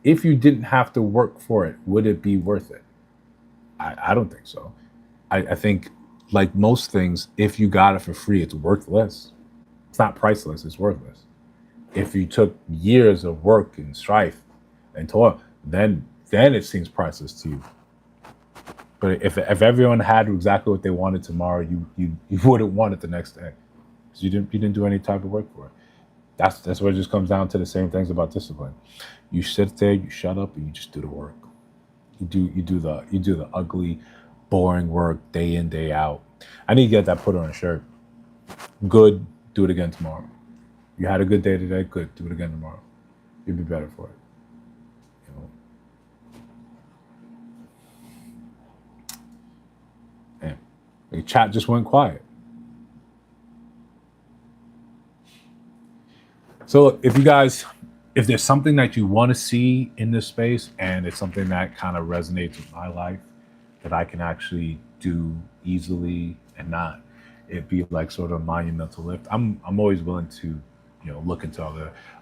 If you didn't have to work for it, would it be worth it? I don't think so. I think, like most things, if you got it for free, it's worthless. It's not priceless, it's worthless. If you took years of work and strife and toil, then it seems priceless to you. But if everyone had exactly what they wanted tomorrow, you wouldn't want it the next day. Because you didn't do any type of work for it. That's what it just comes down to, the same things about discipline. You sit there, you shut up, and you just do the work. You do the ugly, boring work day in, day out. I need to get that put on a shirt. Good, do it again tomorrow. You had a good day today, good, do it again tomorrow. You'll be better for it. You know. Man, the chat just went quiet. So look, if there's something that you want to see in this space and it's something that kind of resonates with my life that I can actually do easily and not it be like sort of a monumental lift, I'm always willing to, look into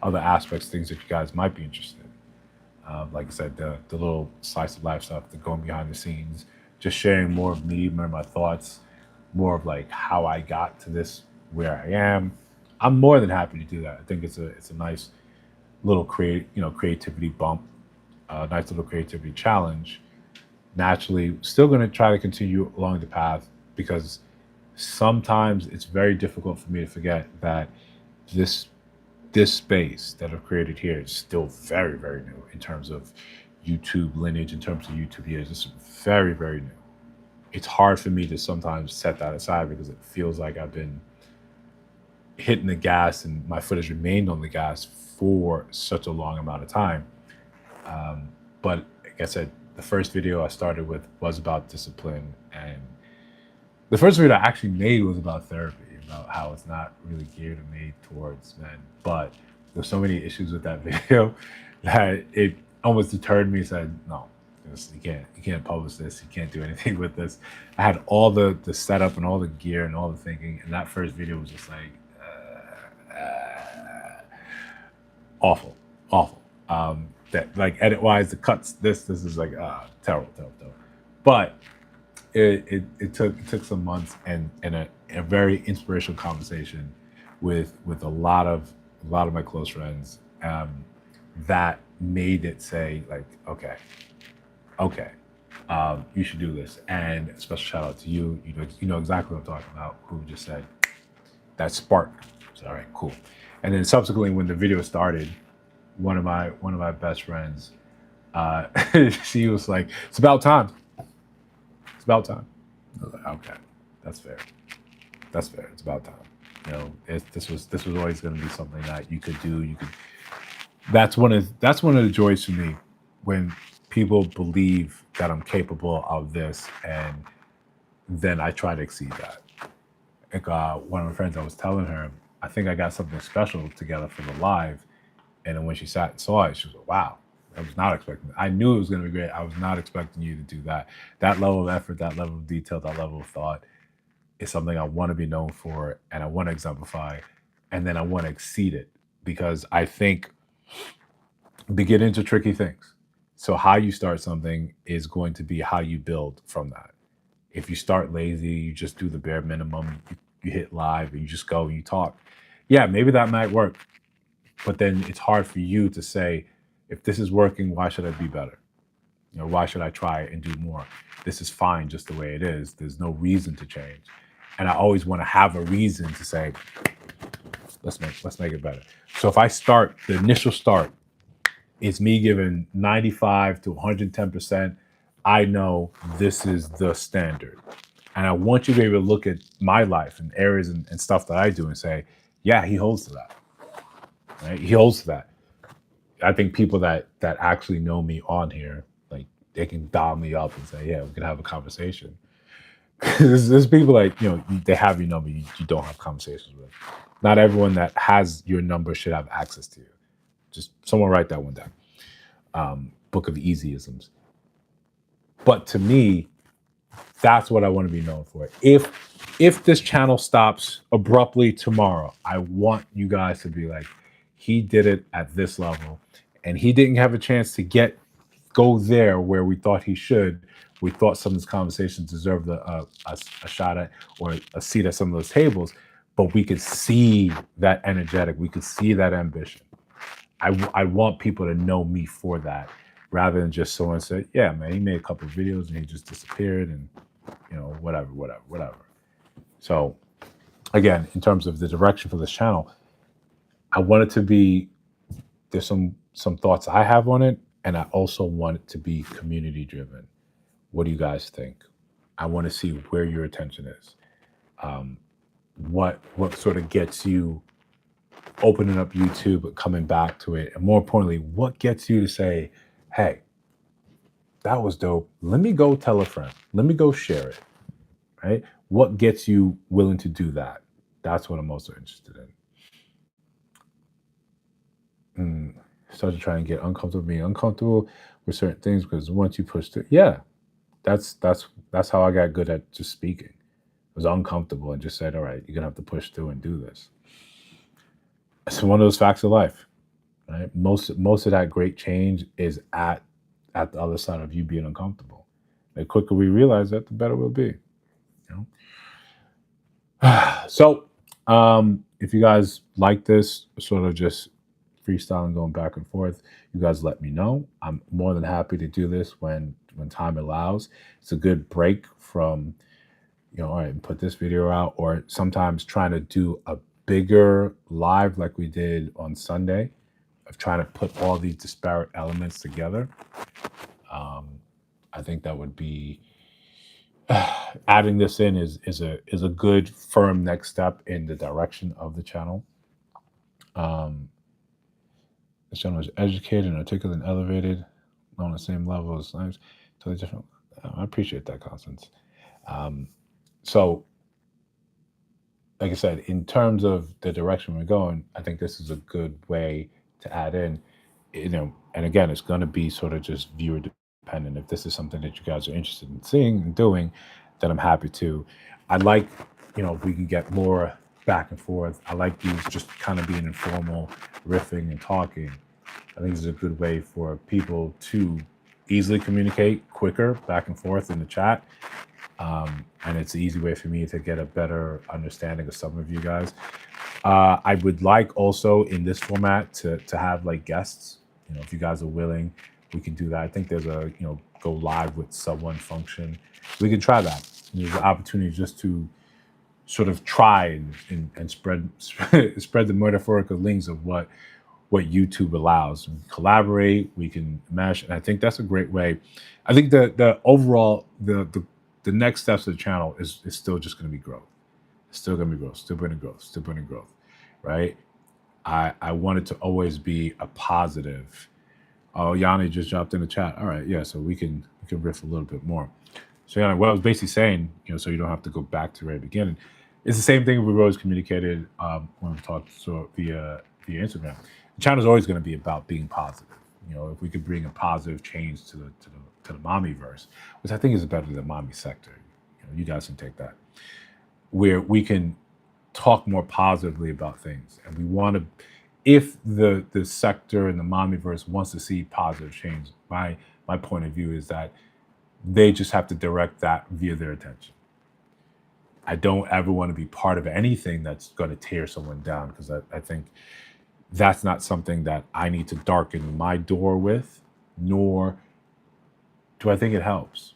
other aspects, things that you guys might be interested in. Like I said, the little slice of life stuff, the going behind the scenes, just sharing more of me, more of my thoughts, more of like how I got to this where I am. I'm more than happy to do that. I think it's a nice little creativity bump, nice little creativity challenge. Naturally, still going to try to continue along the path because sometimes it's very difficult for me to forget that this this space that I've created here is still very, very new in terms of YouTube lineage, in terms of YouTube years. It's very, very new. It's hard for me to sometimes set that aside because it feels like I've been hitting the gas and my foot has remained on the gas for such a long amount of time. But like I said, the first video I started with was about discipline, and the first video I actually made was about therapy, about how it's not really geared or made towards men. But there's so many issues with that video that it almost deterred me. Said, no, you can't publish this. You can't do anything with this. I had all the setup and all the gear and all the thinking, and that first video was just like awful, awful. That like edit wise, the cuts, this is like terrible, terrible, terrible. But it took some months and a very inspirational conversation with a lot of my close friends, that made it say like, okay, you should do this. And a special shout out to you. You know exactly what I'm talking about. Who just said that spark. So, all right, cool. And then subsequently, when the video started, one of my best friends, uh, she was like, "It's about time. It's about time." I was like, "Okay, that's fair. That's fair. It's about time." This was always going to be something that you could do. You could. That's one of the joys for me when people believe that I'm capable of this, and then I try to exceed that. Like, one of my friends, I was telling her, I think I got something special together for the live, and then when she sat and saw it, she was like, "Wow, I was not expecting. I knew it was going to be great. I was not expecting you to do that. That level of effort, that level of detail, that level of thought is something I want to be known for, and I want to exemplify, and then I want to exceed it because I think beginnings are tricky things. So how you start something is going to be how you build from that. If you start lazy, you just do the bare minimum. You hit live and you just go and you talk. Yeah, maybe that might work, but then it's hard for you to say, if this is working, why should I be better? Why should I try and do more? This is fine just the way it is. There's no reason to change. And I always want to have a reason to say, let's make it better. So if I start, the initial start is me giving 95 to 110%, I know this is the standard. And I want you to be able to look at my life and areas and stuff that I do and say, yeah, he holds to that. Right? He holds to that. I think people that actually know me on here, like, they can dial me up and say, yeah, we can have a conversation. There's people like, they have your number, you don't have conversations with. Not everyone that has your number should have access to you. Just someone write that one down. Book of Easyisms. But to me, that's what I want to be known for. If this channel stops abruptly tomorrow, I want you guys to be like, he did it at this level, and he didn't have a chance to go there where we thought he should. We thought some of his conversations deserved a shot at or a seat at some of those tables, but we could see that energetic, we could see that ambition. I want people to know me for that, rather than just someone say, yeah, man, he made a couple of videos and he just disappeared and whatever. So again, in terms of the direction for this channel, I want it to be, there's some thoughts I have on it, and I also want it to be community driven. What do you guys think? I want to see where your attention is. What sort of gets you opening up YouTube but coming back to it, and more importantly, what gets you to say, hey, that was dope. Let me go tell a friend. Let me go share it. Right? What gets you willing to do that? That's what I'm most interested in. Start to try and get uncomfortable, being uncomfortable with certain things, because once you push through, yeah, that's how I got good at just speaking. I was uncomfortable and just said, all right, you're gonna have to push through and do this. It's one of those facts of life, right? Most of that great change is at the other side of you being uncomfortable. The quicker we realize that, the better we'll be. So, if you guys like this sort of just freestyling, going back and forth, you guys let me know. I'm more than happy to do this when time allows. It's a good break from, all right, put this video out, or sometimes trying to do a bigger live like we did on Sunday, of trying to put all these disparate elements together. I think that would be, adding this in is a good firm next step in the direction of the channel. This channel is educated and articulate and elevated, on the same level as lives. Totally different. I appreciate that, Constance. So, like I said, in terms of the direction we're going, I think this is a good way to add in, and again, it's going to be sort of just viewer dependent. If this is something that you guys are interested in seeing and doing, then I'm happy to. I like, if we can get more back and forth. I like these just kind of being informal, riffing and talking. I think this is a good way for people to easily communicate quicker back and forth in the chat. And it's an easy way for me to get a better understanding of some of you guys. I would like also in this format to have like guests. If you guys are willing, we can do that. I think there's a go live with someone function. We can try that. There's an opportunity just to sort of try and spread spread the metaphorical links of what YouTube allows. We can collaborate, we can mesh, and I think that's a great way. I think the overall the next steps of the channel is still just going to be growth. It's still going to be growth. Still going to growth. Still going to growth. Right. I want it to always be a positive. Oh, Yanni just dropped in the chat. All right, yeah. So we can riff a little bit more. So Yanni, what I was basically saying, so you don't have to go back to the very beginning. It's the same thing we've always communicated when we talked via Instagram. The channel is always going to be about being positive. If we could bring a positive change to the mommy verse, which I think is better than the mommy sector. You guys can take that, where we can talk more positively about things, and we want to. If the sector and the mommy verse wants to see positive change, my point of view is that they just have to direct that via their attention. I don't ever want to be part of anything that's going to tear someone down, because I think that's not something that I need to darken my door with, nor do I think it helps.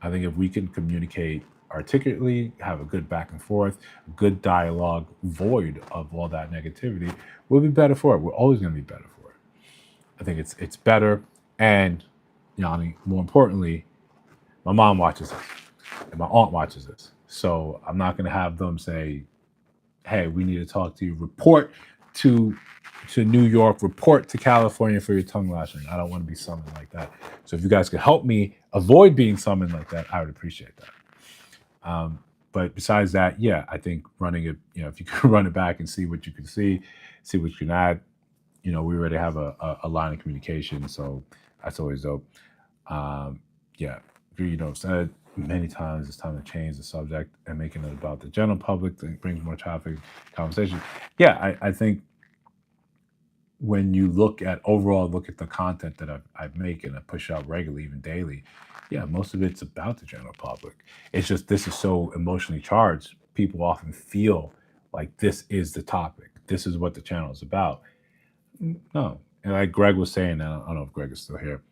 I think if we can communicate articulately, have a good back and forth, good dialogue, void of all that negativity, we'll be better for it. We're always going to be better for it. I think it's better. And Yanni, more importantly, my mom watches this and my aunt watches this. So I'm not going to have them say, hey, we need to talk to you. Report to New York, report to California for your tongue lashing. I don't want to be summoned like that. So if you guys could help me avoid being summoned like that, I would appreciate that. But besides that, yeah, I think running it, if you could run it back and see what you can see what you can add, we already have a line of communication. So that's always dope. Yeah, said many times it's time to change the subject and making it about the general public that brings more traffic conversation. Yeah, I think when you look at the content that I make and I push out regularly, even daily, yeah, most of it's about the general public. It's just this is so emotionally charged. People often feel like this is the topic. This is what the channel is about. No. And like Greg was saying, I don't know if Greg is still here,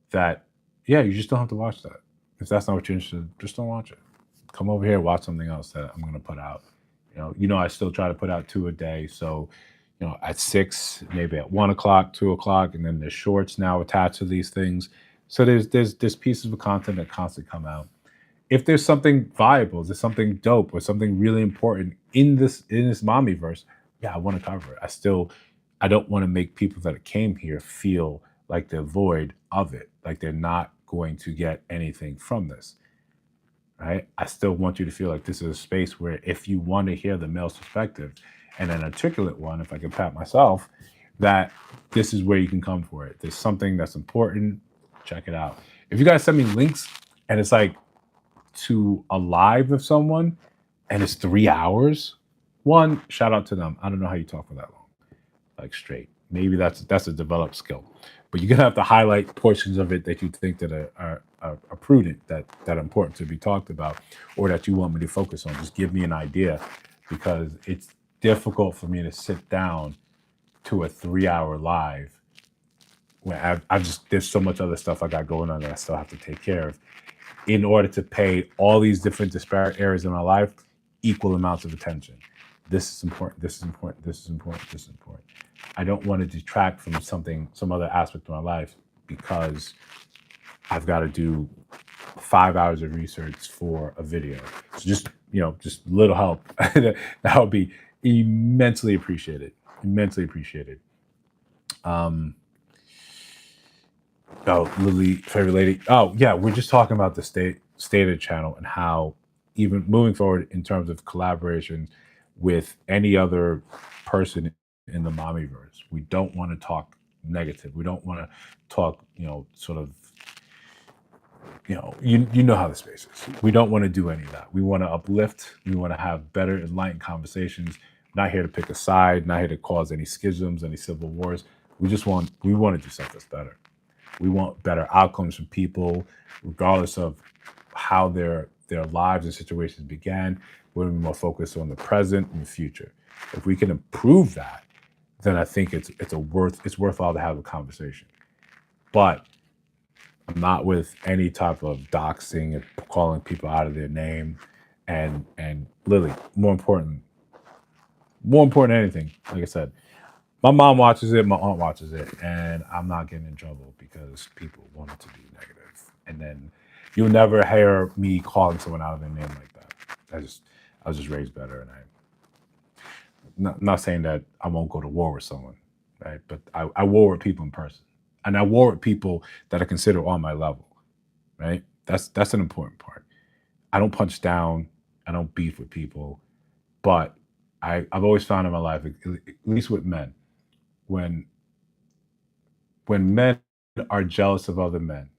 that, yeah, you just don't have to watch that. If that's not what you're interested in, just don't watch it. Come over here, watch something else that I'm going to put out. I still try to put out 2 a day. So, at 6, maybe at 1 o'clock, 2 o'clock, and then there's shorts now attached to these things. So there's pieces of content that constantly come out. If there's something viable, there's something dope or something really important in this mommy verse, yeah, I want to cover it. I don't want to make people that came here feel like they're void of it, like they're not going to get anything from this. Right? I still want you to feel like this is a space where if you want to hear the male's perspective and an articulate one, if I can pat myself, that this is where you can come for it. There's something that's important. Check it out. If you guys send me links and it's like to a live of someone and it's 3 hours, one, shout out to them. I don't know how you talk for that long, like straight. Maybe that's a developed skill, but you're gonna have to highlight portions of it that you think that are prudent, that are important to be talked about, or that you want me to focus on. Just give me an idea, because it's difficult for me to sit down to a 3-hour live when there's so much other stuff I got going on that I still have to take care of in order to pay all these different disparate areas in my life equal amounts of attention. This is important. This is important. This is important. This is important. I don't want to detract from some other aspect of my life because I've got to do 5 hours of research for a video. So just little help. That would be immensely appreciated. Immensely appreciated. Oh, Lily, favorite lady. Oh, yeah, we're just talking about the state of the channel and how even moving forward in terms of collaboration with any other person in the mommyverse, we don't want to talk negative. We don't want to talk, sort of, you know how the space is. We don't want to do any of that. We want to uplift. We want to have better, enlightened conversations. Not here to pick a side. Not here to cause any schisms, any civil wars. We want to do something that's better. We want better outcomes from people, regardless of how their lives and situations began. We're more focused on the present and the future. If we can improve that, then I think it's worthwhile to have a conversation. But I'm not with any type of doxing and calling people out of their name. And Lily, more important than anything, like I said, my mom watches it, my aunt watches it, and I'm not getting in trouble because people want it to be negative. And then you'll never hear me calling someone out of their name like that. I was just raised better, and not saying that I won't go to war with someone, right? But I war with people in person, and I war with people that I consider on my level, right? That's an important part. I don't punch down. I don't beef with people, but I've always found in my life, at least with men, when men are jealous of other men,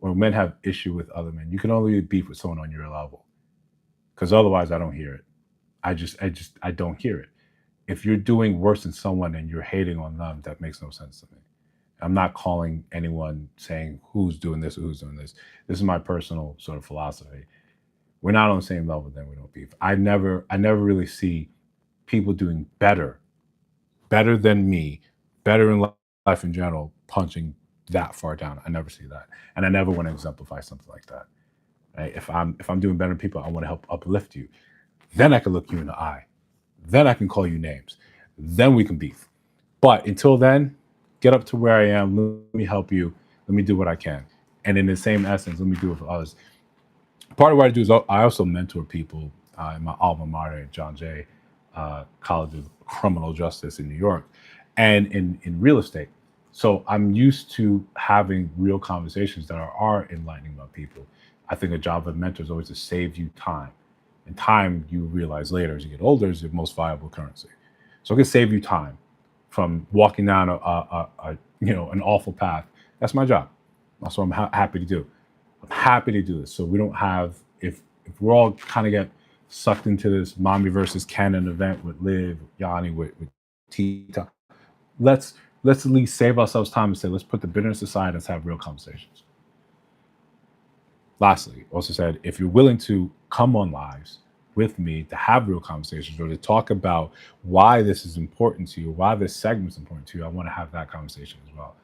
or men have issue with other men, you can only beef with someone on your level, because otherwise I don't hear it. I don't hear it. If you're doing worse than someone and you're hating on them, that makes no sense to me. I'm not calling anyone saying who's doing this or who's doing this. This is my personal sort of philosophy. We're not on the same level, then we don't beef. I never really see people doing better than me, better in life in general, punching that far down. I never see that, and I never want to exemplify something like that. Right? If I'm doing better than people, I want to help uplift you. Then I can look you in the eye. Then I can call you names. Then we can beef. But until then, get up to where I am. Let me help you. Let me do what I can. And in the same essence, let me do it for others. Part of what I do is I also mentor people in my alma mater at John Jay College of Criminal Justice in New York, and in real estate. So I'm used to having real conversations that are enlightening about people. I think a job of a mentor is always to save you time. And time, you realize later as you get older, is your most valuable currency. So it can save you time from walking down an awful path. That's my job. That's what I'm happy to do. I'm happy to do this. So we don't have, if we're all kind of get sucked into this mommy versus Canon event with Liv, Yanni, with Tita, let's let's at least save ourselves time and say, let's put the bitterness aside, let's have real conversations. Lastly, also said, if you're willing to come on lives with me to have real conversations or to talk about why this is important to you, why this segment is important to you, I want to have that conversation as well.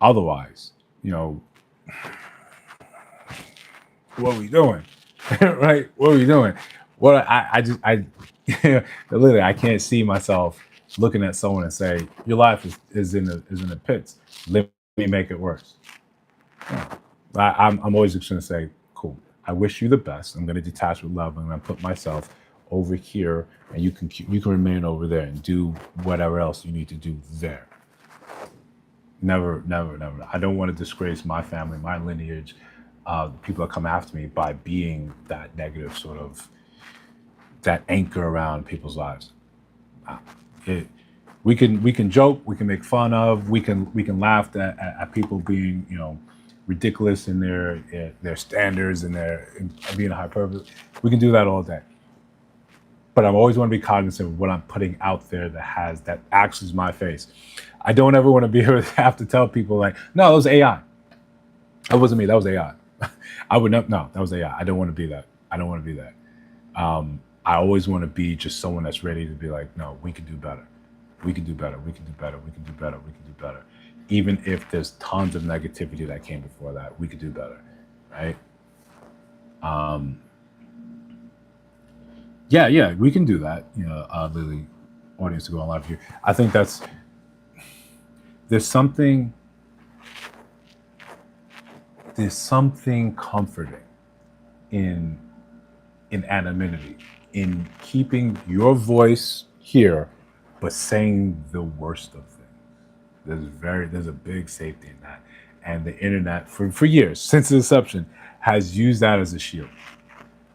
Otherwise, what are we doing? Right? What are we doing? What literally, I can't see myself looking at someone and say, your life is in the pits. Let me make it worse. No. I'm always just going to say, cool. I wish you the best. I'm going to detach with love. I'm going to put myself over here, and you can remain over there and do whatever else you need to do there. Never, never, never. I don't want to disgrace my family, my lineage, people that come after me by being that negative sort of that anchor around people's lives. We can joke, we can make fun of, we can laugh at people being ridiculous in their standards and being hyperbole. We can do that all day. But I always want to be cognizant of what I'm putting out there that actually is my face. I don't ever want to be here to have to tell people like, no, that was AI. That wasn't me. That was AI. I would not. No, that was AI. I don't want to be that. I don't want to be that. I always want to be just someone that's ready to be like, no, we can do better. We can do better. We can do better. We can do better. We can do better. Even if there's tons of negativity that came before that, we could do better, right? Yeah, we can do that. Lily, audience to go on live here. I think there's something comforting in anonymity, in keeping your voice here, but saying the worst of things. There's a big safety in that. And the internet for years, since its inception, has used that as a shield.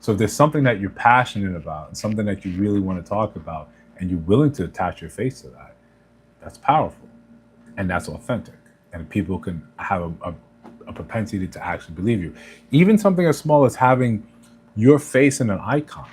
So if there's something that you're passionate about and something that you really want to talk about and you're willing to attach your face to that, that's powerful and that's authentic. And people can have a propensity to actually believe you. Even something as small as having your face in an icon.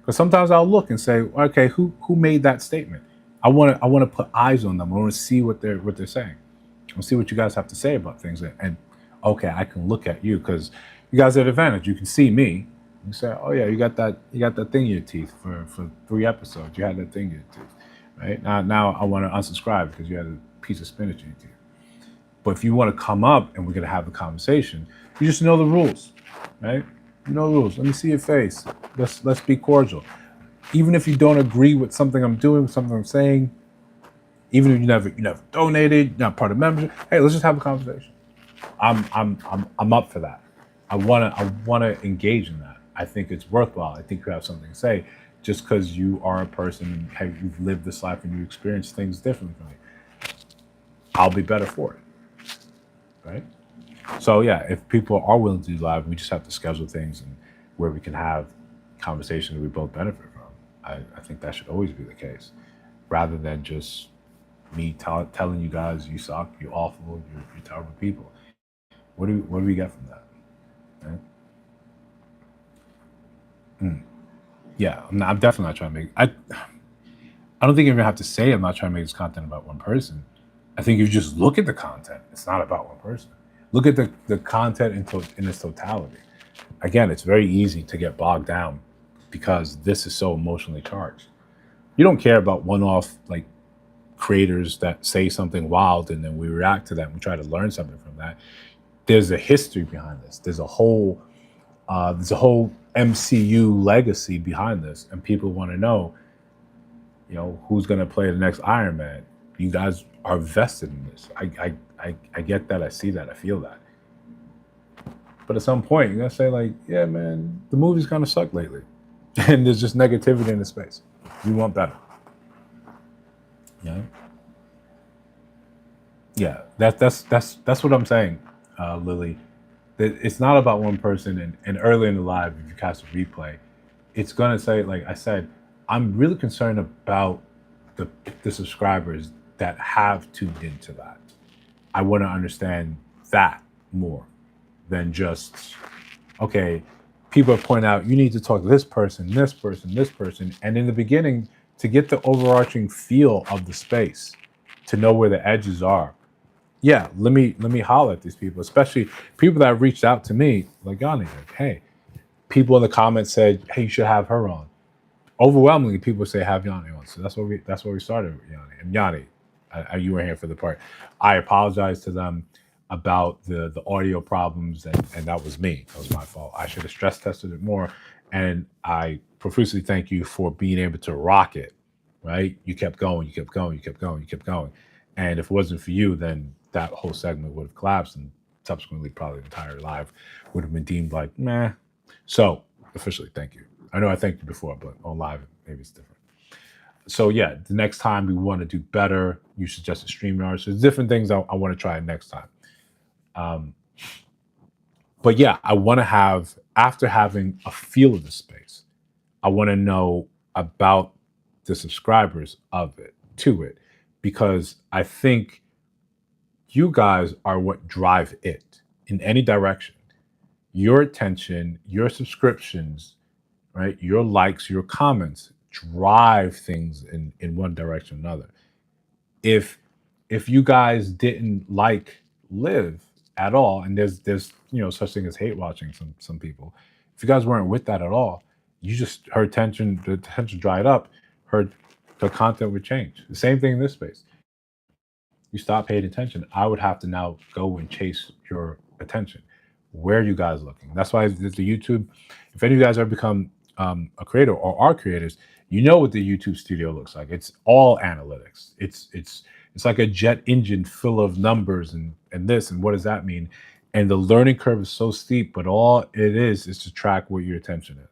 Because sometimes I'll look and say, okay, who made that statement? I want to put eyes on them. I want to see what they're saying. I want to see what you guys have to say about things. And okay, I can look at you because You guys have an advantage. You can see me. You say, "Oh yeah, you got that thing in your teeth for 3 episodes. You had that thing in your teeth, right? Now I want to unsubscribe because you had a piece of spinach in your teeth." But if you want to come up and we're gonna have a conversation, you just know the rules, right? You know the rules. Let me see your face. Let's be cordial. Even if you don't agree with something I'm doing, something I'm saying, even if you never donated, you're not part of membership. Hey, let's just have a conversation. I'm up for that. I wanna engage in that. I think it's worthwhile. I think you have something to say, just because you are a person and hey, you've lived this life and you experience things differently from me. I'll be better for it, right? So yeah, if people are willing to do live, we just have to schedule things and where we can have conversations we both benefit from. I think that should always be the case, rather than just me telling you guys you suck, you're awful, you're terrible people. What do we get from that? Right? Yeah, I'm definitely not trying to make. I don't think you even have to say I'm not trying to make this content about one person. I think if you just look at the content, it's not about one person. Look at the content in its totality. Again, it's very easy to get bogged down because this is so emotionally charged. You don't care about one-off like creators that say something wild and then we react to that. We try to learn something from that. There's a history behind this. There's a whole MCU legacy behind this, and people want to know, who's going to play the next Iron Man. You guys are vested in this. I get that. I see that. I feel that. But at some point, you're gonna say like, yeah, man, the movie's kind of sucked lately, and there's just negativity in the space. You want better. Yeah. Yeah. That's what I'm saying, Lily. That it's not about one person. And early in the live, if you cast a replay, it's gonna say, like I said, I'm really concerned about the subscribers that have tuned into that. I want to understand that more than just, okay, people are pointing out you need to talk to this person, this person, this person, and in the beginning, to get the overarching feel of the space, to know where the edges are. Yeah, let me holler at these people, especially people that have reached out to me, like Yanni, like, hey, people in the comments said, hey, you should have her on. Overwhelmingly, people say have Yanni on, so that's where we started with Yanni. And Yanni, you were here for the part. I apologize to them about the audio problems, and that was me. That was my fault. I should have stress tested it more, and I profusely thank you for being able to rock it. Right? You kept going, you kept going, you kept going, you kept going, and if it wasn't for you, then that whole segment would have collapsed, and subsequently, probably the entire live would have been deemed like meh. So officially, thank you. I know I thanked you before, but on live, maybe it's different. So yeah, the next time we want to do better, you suggested StreamYard. So there's different things I want to try next time. Um, but yeah, I want to have, after having a feel of the space, I want to know about the subscribers of it to it, because I think you guys are what drive it in any direction. Your attention, your subscriptions, right? Your likes, your comments drive things in one direction or another. If you guys didn't like Live at all, and there's such thing as hate watching some people. If you guys weren't with that at all, you just the attention dried up, heard the content would change. The same thing in this space. You stop paying attention. I would have to now go and chase your attention. Where are you guys looking? That's why the YouTube. If any of you guys ever become a creator or are creators, you know what the YouTube studio looks like. It's all analytics. It's like a jet engine full of numbers and this and what does that mean? And the learning curve is so steep, but all it is to track where your attention is.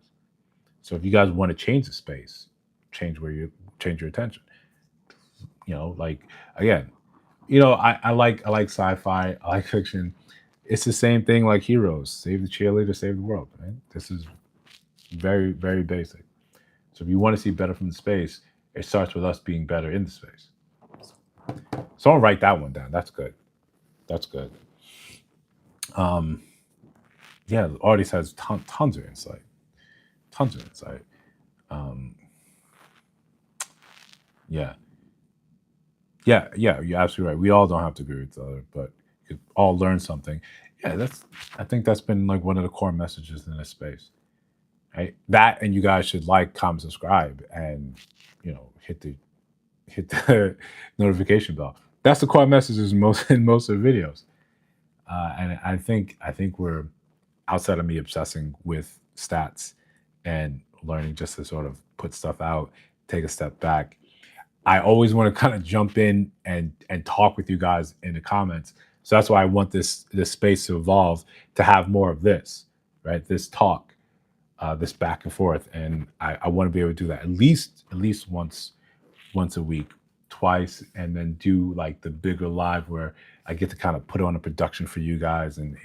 So if you guys want to change the space, change your attention. Like again, I like sci-fi, I like fiction. It's the same thing like heroes. Save the cheerleader, save the world, right? This is very, very basic. So if you want to see better from the space, it starts with us being better in the space. So I'll write that one down. That's good. That's good. Um, yeah, the artist has tons of insight. Tons of insight. Um, yeah. Yeah, you're absolutely right. We all don't have to agree with each other, but could all learn something. Yeah, I think that's been like one of the core messages in this space. Right? That, and you guys should like, comment, subscribe, and hit the notification bell. That's the core messages in most of the videos. And I think we're, outside of me obsessing with stats and learning just to sort of put stuff out, take a step back. I always want to kind of jump in and talk with you guys in the comments. So that's why I want this space to evolve, to have more of this, right? This talk, this back and forth, and I want to be able to do that at least once a week, twice, and then do like the bigger live where I get to kind of put on a production for you guys and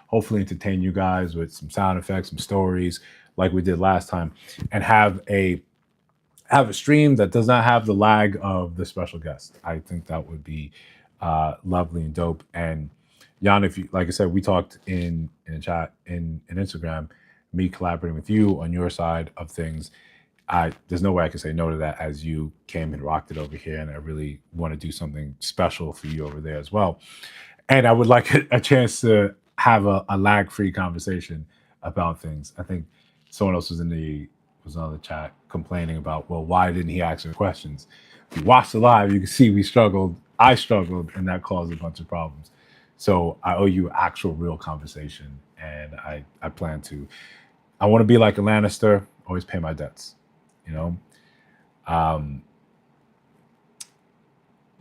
hopefully entertain you guys with some sound effects, some stories like we did last time, and have a stream that does not have the lag of the special guest. I think that would be lovely and dope. And Jan, if you, like I said, we talked in chat in Instagram, me collaborating with you on your side of things. There's no way I can say no to that, as you came and rocked it over here, and I really want to do something special for you over there as well. And I would like a chance to have a lag-free conversation about things. I think someone else was on the chat complaining about, well, why didn't he answer questions? If you watch the live, you can see I struggled, and that caused a bunch of problems. So I owe you actual real conversation, and I plan to. I want to be like a Lannister, always pay my debts.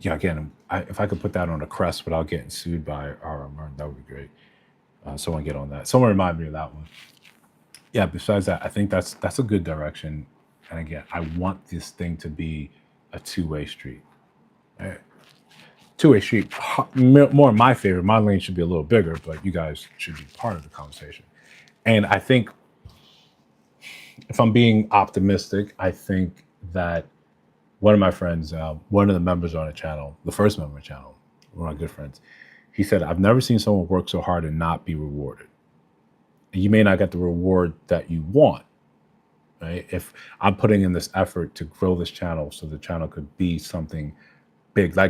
Again, if I could put that on a crest without getting sued by RMR, that would be great. Someone get on that. Someone remind me of that one. Yeah, besides that, I think that's a good direction. And again, I want this thing to be a two-way street. Right? Two-way street, more in my favor. My lane should be a little bigger, but you guys should be part of the conversation. And I think, if I'm being optimistic, I think that one of my friends, one of the members on the channel, the first member of the channel, one of my good friends, he said, I've never seen someone work so hard and not be rewarded. And you may not get the reward that you want, right? If I'm putting in this effort to grow this channel so the channel could be something big, I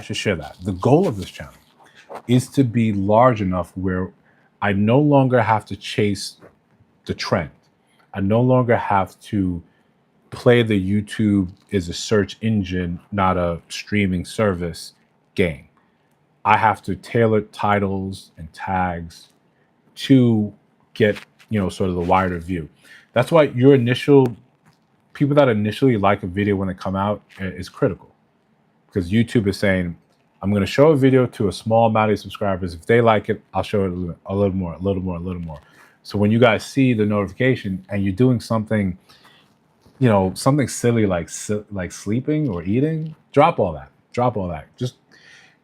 should share that. The goal of this channel is to be large enough where I no longer have to chase the trend. I no longer have to play the YouTube is a search engine, not a streaming service game. I have to tailor titles and tags to get, sort of the wider view. That's why people that initially like a video when they come out is critical, because YouTube is saying, I'm going to show a video to a small amount of subscribers. If they like it, I'll show it a little more. So when you guys see the notification and you're doing something, something silly like sleeping or eating, drop all that. Just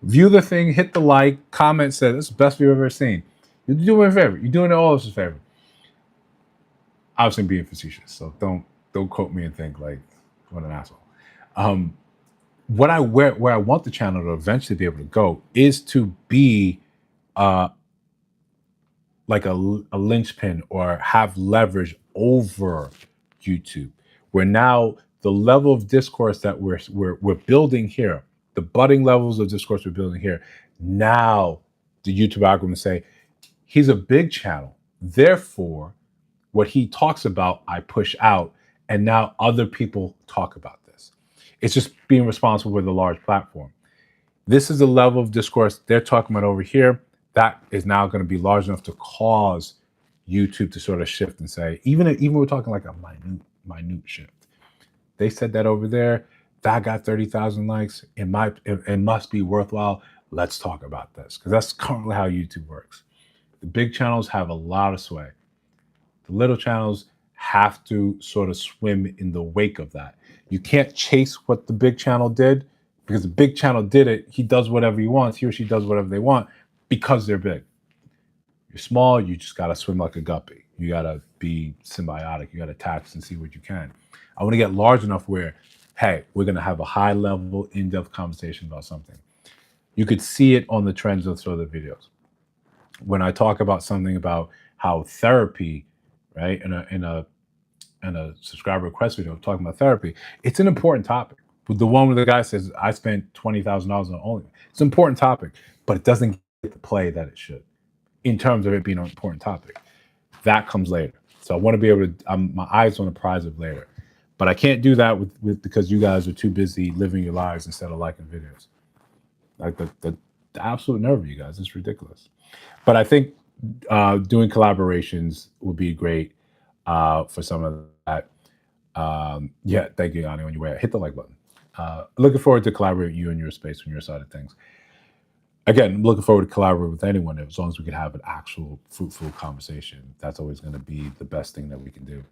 view the thing, hit the like, comment, say, this is the best we've ever seen. You're doing me a favor. You're doing all of us a favor. Obviously, I'm being facetious, so don't quote me and think like, what an asshole. Where I want the channel to eventually be able to go is to be like a linchpin, or have leverage over YouTube, where now the level of discourse that we're building here, the budding levels of discourse we're building here, now the YouTube algorithm say, he's a big channel, therefore what he talks about I push out, and now other people talk about this. It's just being responsible with a large platform. This is the level of discourse they're talking about over here. That is now going to be large enough to cause YouTube to sort of shift and say, even we're talking like a minute shift. They said that over there, that got 30,000 likes. It must be worthwhile. Let's talk about this, because that's currently how YouTube works. The big channels have a lot of sway. The little channels have to sort of swim in the wake of that. You can't chase what the big channel did, because the big channel did it. He does whatever he wants. He or she does whatever they want because they're big. You're small, you just got to swim like a guppy. You got to be symbiotic. You got to tax and see what you can. I want to get large enough where, hey, we're going to have a high level, in-depth conversation about something. You could see it on the trends of sort of the videos. When I talk about something about how therapy, right, in a subscriber request video talking about therapy, it's an important topic. The one where the guy says, I spent $20,000 on OnlyFans. It's an important topic, but it doesn't the play that it should in terms of it being an important topic. That comes later. So I want to be able to. My eyes on the prize of later, but I can't do that with because you guys are too busy living your lives instead of liking videos. Like the absolute nerve of you guys, it's ridiculous. But I think doing collaborations would be great for some of that. Yeah, thank you, Ani. On your way, hit the like button. Looking forward to collaborating with you in your space on your side of things. Again, I'm looking forward to collaborate with anyone as long as we can have an actual fruitful conversation. That's always going to be the best thing that we can do.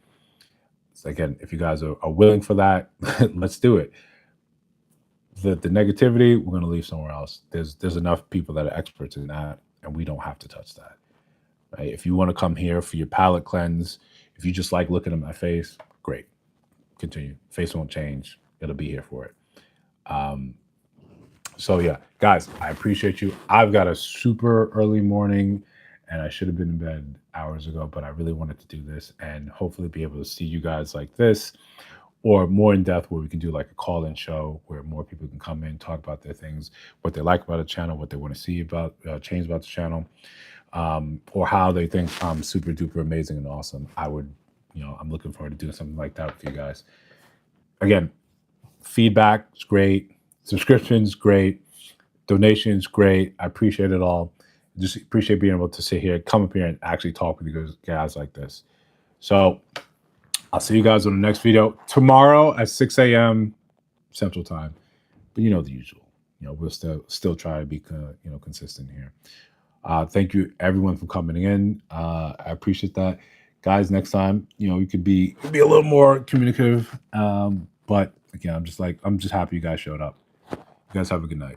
So again, if you guys are willing for that, let's do it. The negativity, we're going to leave somewhere else. There's enough people that are experts in that, and we don't have to touch that. Right? If you want to come here for your palate cleanse, if you just like looking at my face, great. Continue. Face won't change. It'll be here for it. So yeah, guys, I appreciate you. I've got a super early morning and I should have been in bed hours ago, but I really wanted to do this and hopefully be able to see you guys like this or more in depth where we can do like a call-in show where more people can come in, talk about their things, what they like about the channel, what they want to see about change about the channel, or how they think I'm super duper amazing and awesome. I'm looking forward to doing something like that with you guys. Again, feedback is great. Subscriptions, great. Donations, great. I appreciate it all. Just appreciate being able to sit here, come up here and actually talk with you guys like this. So I'll see you guys on the next video tomorrow at 6 a.m. Central Time. But you know the usual. We'll still try to be consistent here. Thank you everyone for coming in. I appreciate that. Guys, next time, you could be a little more communicative. But again, I'm just happy you guys showed up. You guys have a good night.